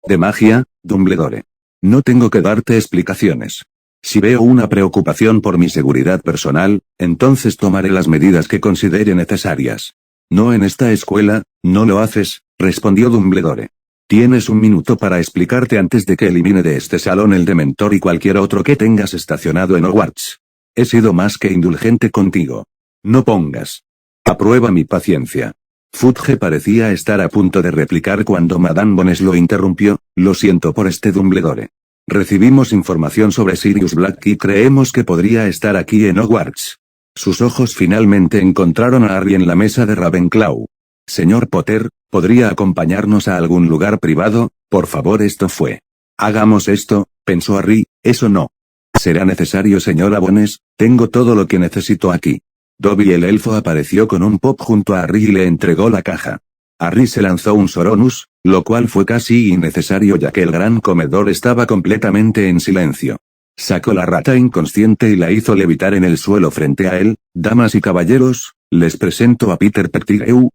de magia, Dumbledore. No tengo que darte explicaciones. Si veo una preocupación por mi seguridad personal, entonces tomaré las medidas que considere necesarias. No en esta escuela, no lo haces, respondió Dumbledore. Tienes un minuto para explicarte antes de que elimine de este salón el dementor y cualquier otro que tengas estacionado en Hogwarts. He sido más que indulgente contigo. No pongas a prueba mi paciencia. Fudge parecía estar a punto de replicar cuando Madame Bones lo interrumpió. Lo siento por Dumbledore. Recibimos información sobre Sirius Black y creemos que podría estar aquí en Hogwarts. Sus ojos finalmente encontraron a Harry en la mesa de Ravenclaw. Señor Potter, ¿podría acompañarnos a algún lugar privado? Por favor, esto fue. Hagamos esto, pensó Harry, eso no. Será necesario, señora Bones, tengo todo lo que necesito aquí. Dobby el elfo apareció con un pop junto a Harry y le entregó la caja. Harry se lanzó un Soronus, lo cual fue casi innecesario ya que el gran comedor estaba completamente en silencio. Sacó la rata inconsciente y la hizo levitar en el suelo frente a él. Damas y caballeros, les presento a Peter Pettigrew,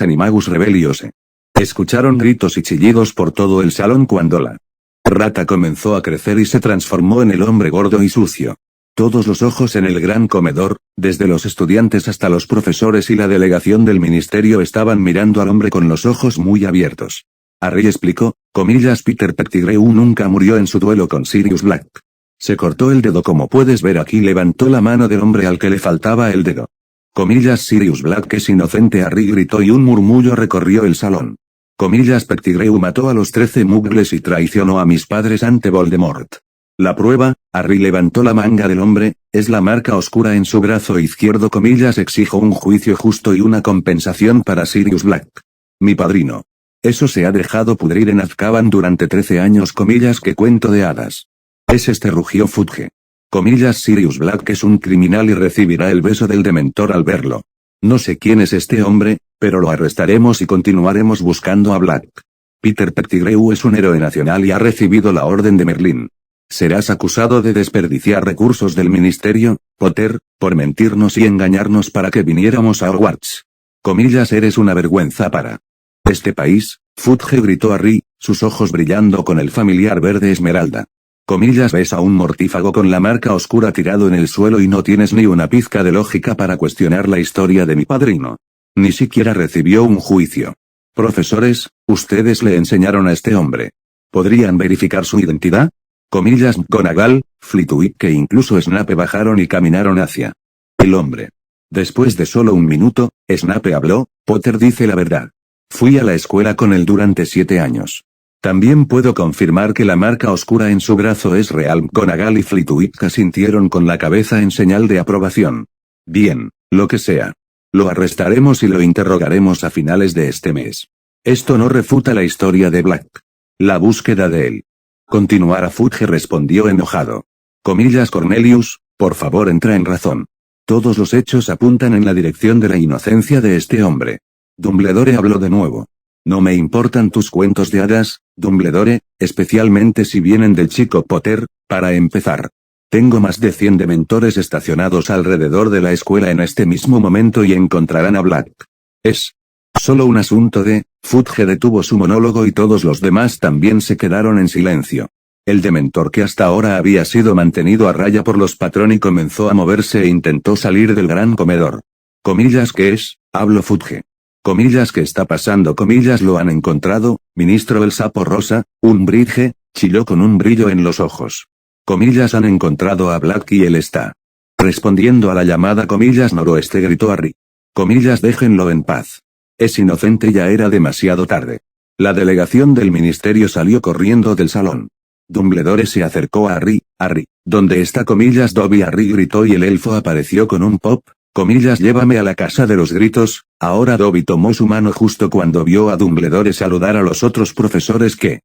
Animagus Rebelliose. Escucharon gritos y chillidos por todo el salón cuando la rata comenzó a crecer y se transformó en el hombre gordo y sucio. Todos los ojos en el gran comedor, desde los estudiantes hasta los profesores y la delegación del ministerio estaban mirando al hombre con los ojos muy abiertos. Harry explicó, Peter Pettigrew nunca murió en su duelo con Sirius Black. Se cortó el dedo como puedes ver aquí. Levantó la mano del hombre al que le faltaba el dedo. Sirius Black es inocente. Harry gritó y un murmullo recorrió el salón. Pettigrew mató a los 13 muggles y traicionó a mis padres ante Voldemort. La prueba, Harry levantó la manga del hombre, es la marca oscura en su brazo izquierdo. Exijo un juicio justo y una compensación para Sirius Black. Mi padrino. Eso se ha dejado pudrir en Azkaban durante 13 años. ¿Qué cuento de hadas? Rugió Fudge. Sirius Black es un criminal y recibirá el beso del dementor al verlo. No sé quién es este hombre, pero lo arrestaremos y continuaremos buscando a Black. Peter Pettigrew es un héroe nacional y ha recibido la Orden de Merlín. Serás acusado de desperdiciar recursos del ministerio, Potter, por mentirnos y engañarnos para que viniéramos a Hogwarts. Comillas, eres una vergüenza para este país, Fudge gritó Harry, sus ojos brillando con el familiar verde esmeralda. Comillas, ves a un mortífago con la marca oscura tirado en el suelo y no tienes ni una pizca de lógica para cuestionar la historia de mi padrino. Ni siquiera recibió un juicio. Profesores, ustedes le enseñaron a este hombre. ¿Podrían verificar su identidad? Comillas, McGonagall, Flitwick e incluso Snape bajaron y caminaron hacia el hombre. Después de solo un minuto, Snape habló, Potter dice la verdad. Fui a la escuela con él durante 7 años. También puedo confirmar que la marca oscura en su brazo es real. McGonagall y Flitwick asintieron con la cabeza en señal de aprobación. Bien, lo que sea. Lo arrestaremos y lo interrogaremos a finales de este mes. Esto no refuta la historia de Black. La búsqueda de él. Continuará. Fudge respondió enojado. Comillas, Cornelius, por favor entra en razón. Todos los hechos apuntan en la dirección de la inocencia de este hombre. Dumbledore habló de nuevo. No me importan tus cuentos de hadas, Dumbledore, especialmente si vienen del chico Potter. Para empezar. Tengo más de 100 dementores estacionados alrededor de la escuela en este mismo momento y encontrarán a Black. Es solo un asunto de... Fudge detuvo su monólogo y todos los demás también se quedaron en silencio. El dementor que hasta ahora había sido mantenido a raya por los Patroni comenzó a moverse e intentó salir del gran comedor. Comillas, ¿qué es? Habló Fudge. Comillas, ¿qué está pasando? Comillas, lo han encontrado, ministro el sapo rosa, Umbridge, chilló con un brillo en los ojos. Comillas, han encontrado a Black y él está respondiendo a la llamada. Comillas, noroeste, gritó Harry. Comillas, déjenlo en paz. Es inocente. Ya era demasiado tarde. La delegación del ministerio salió corriendo del salón. Dumbledore se acercó a Harry. Harry, ¿dónde está? Comillas, Dobby. Harry gritó y el elfo apareció con un pop. Comillas, llévame a la casa de los gritos. Ahora Dobby tomó su mano justo cuando vio a Dumbledore saludar a los otros profesores que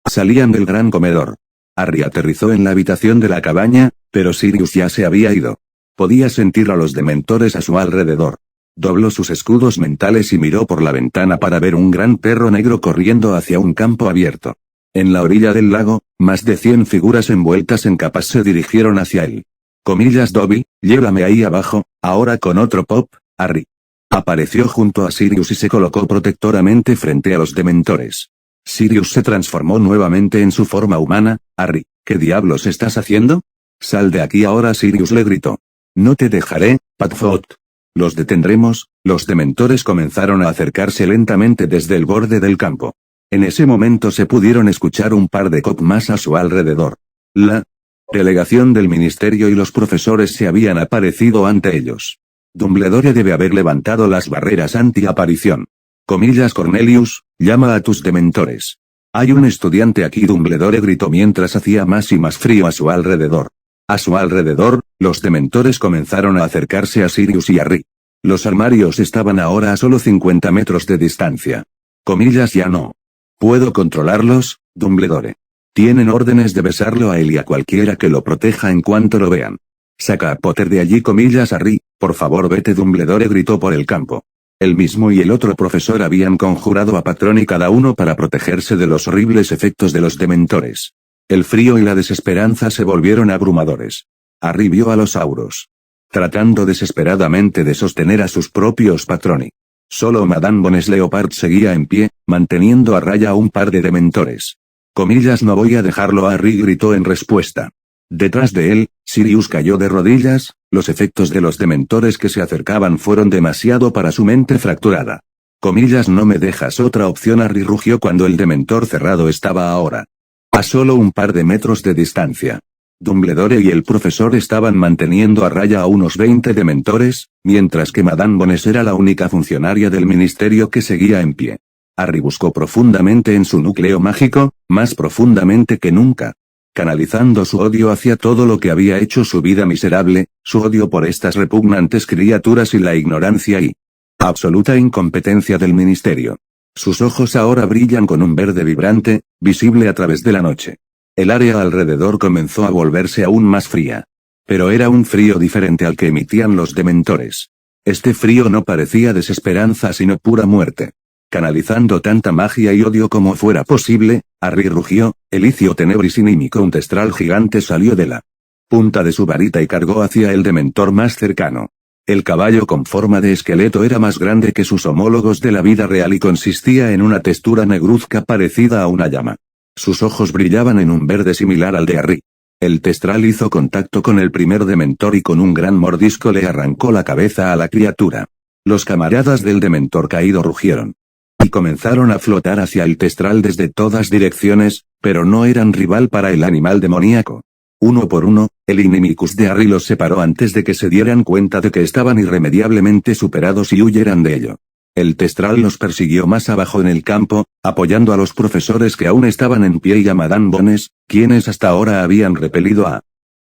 salían del gran comedor. Harry aterrizó en la habitación de la cabaña, pero Sirius ya se había ido. Podía sentir a los dementores a su alrededor. Dobló sus escudos mentales y miró por la ventana para ver un gran perro negro corriendo hacia un campo abierto. En la orilla del lago, más de 100 figuras envueltas en capas se dirigieron hacia él. Comillas, Dobby, llévame ahí abajo. Ahora con otro pop, Harry apareció junto a Sirius y se colocó protectoramente frente a los dementores. Sirius se transformó nuevamente en su forma humana. Harry, ¿qué diablos estás haciendo? Sal de aquí ahora, Sirius le gritó. No te dejaré, Padfoot. Los detendremos. Los dementores comenzaron a acercarse lentamente desde el borde del campo. En ese momento se pudieron escuchar un par de cop más a su alrededor. La delegación del ministerio y los profesores se habían aparecido ante ellos. Dumbledore debe haber levantado las barreras anti-aparición. Comillas, Cornelius, llama a tus dementores. Hay un estudiante aquí. Dumbledore gritó mientras hacía más y más frío a su alrededor. A su alrededor, los dementores comenzaron a acercarse a Sirius y Harry. Los armarios estaban ahora a solo 50 metros de distancia. Comillas, ya no puedo controlarlos, Dumbledore. Tienen órdenes de besarlo a él y a cualquiera que lo proteja en cuanto lo vean. Saca a Potter de allí. Comillas, Harry, por favor vete. Dumbledore gritó por el campo. Él mismo y el otro profesor habían conjurado a Patroni cada uno para protegerse de los horribles efectos de los dementores. El frío y la desesperanza se volvieron abrumadores. Harry vio a los auros tratando desesperadamente de sostener a sus propios Patroni. Solo Madame Bones Leopard seguía en pie, manteniendo a raya a un par de dementores. Comillas, no voy a dejarlo. Harry gritó en respuesta. Detrás de él, Sirius cayó de rodillas. Los efectos de los dementores que se acercaban fueron demasiado para su mente fracturada. Comillas, no me dejas otra opción. Harry rugió cuando el dementor cerrado estaba ahora a solo un par de metros de distancia. Dumbledore y el profesor estaban manteniendo a raya a unos 20 dementores, mientras que Madame Bones era la única funcionaria del ministerio que seguía en pie. Harry buscó profundamente en su núcleo mágico, más profundamente que nunca, canalizando su odio hacia todo lo que había hecho su vida miserable, su odio por estas repugnantes criaturas y la ignorancia y absoluta incompetencia del ministerio. Sus ojos ahora brillan con un verde vibrante, visible a través de la noche. El área alrededor comenzó a volverse aún más fría. Pero era un frío diferente al que emitían los dementores. Este frío no parecía desesperanza sino pura muerte. Canalizando tanta magia y odio como fuera posible, Harry rugió, Elicio Tenebris Inimico, un testral gigante salió de la punta de su varita y cargó hacia el dementor más cercano. El caballo con forma de esqueleto era más grande que sus homólogos de la vida real y consistía en una textura negruzca parecida a una llama. Sus ojos brillaban en un verde similar al de Harry. El testral hizo contacto con el primer dementor y con un gran mordisco le arrancó la cabeza a la criatura. Los camaradas del dementor caído rugieron y comenzaron a flotar hacia el testral desde todas direcciones, pero no eran rival para el animal demoníaco. Uno por uno, el Inimicus de Harry los separó antes de que se dieran cuenta de que estaban irremediablemente superados y huyeran de ello. El testral los persiguió más abajo en el campo, apoyando a los profesores que aún estaban en pie y a Madame Bones, quienes hasta ahora habían repelido a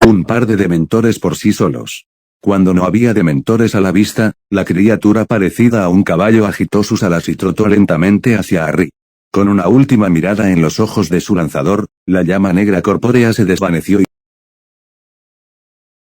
un par de dementores por sí solos. Cuando no había dementores a la vista, la criatura parecida a un caballo agitó sus alas y trotó lentamente hacia Harry. Con una última mirada en los ojos de su lanzador, la llama negra corpórea se desvaneció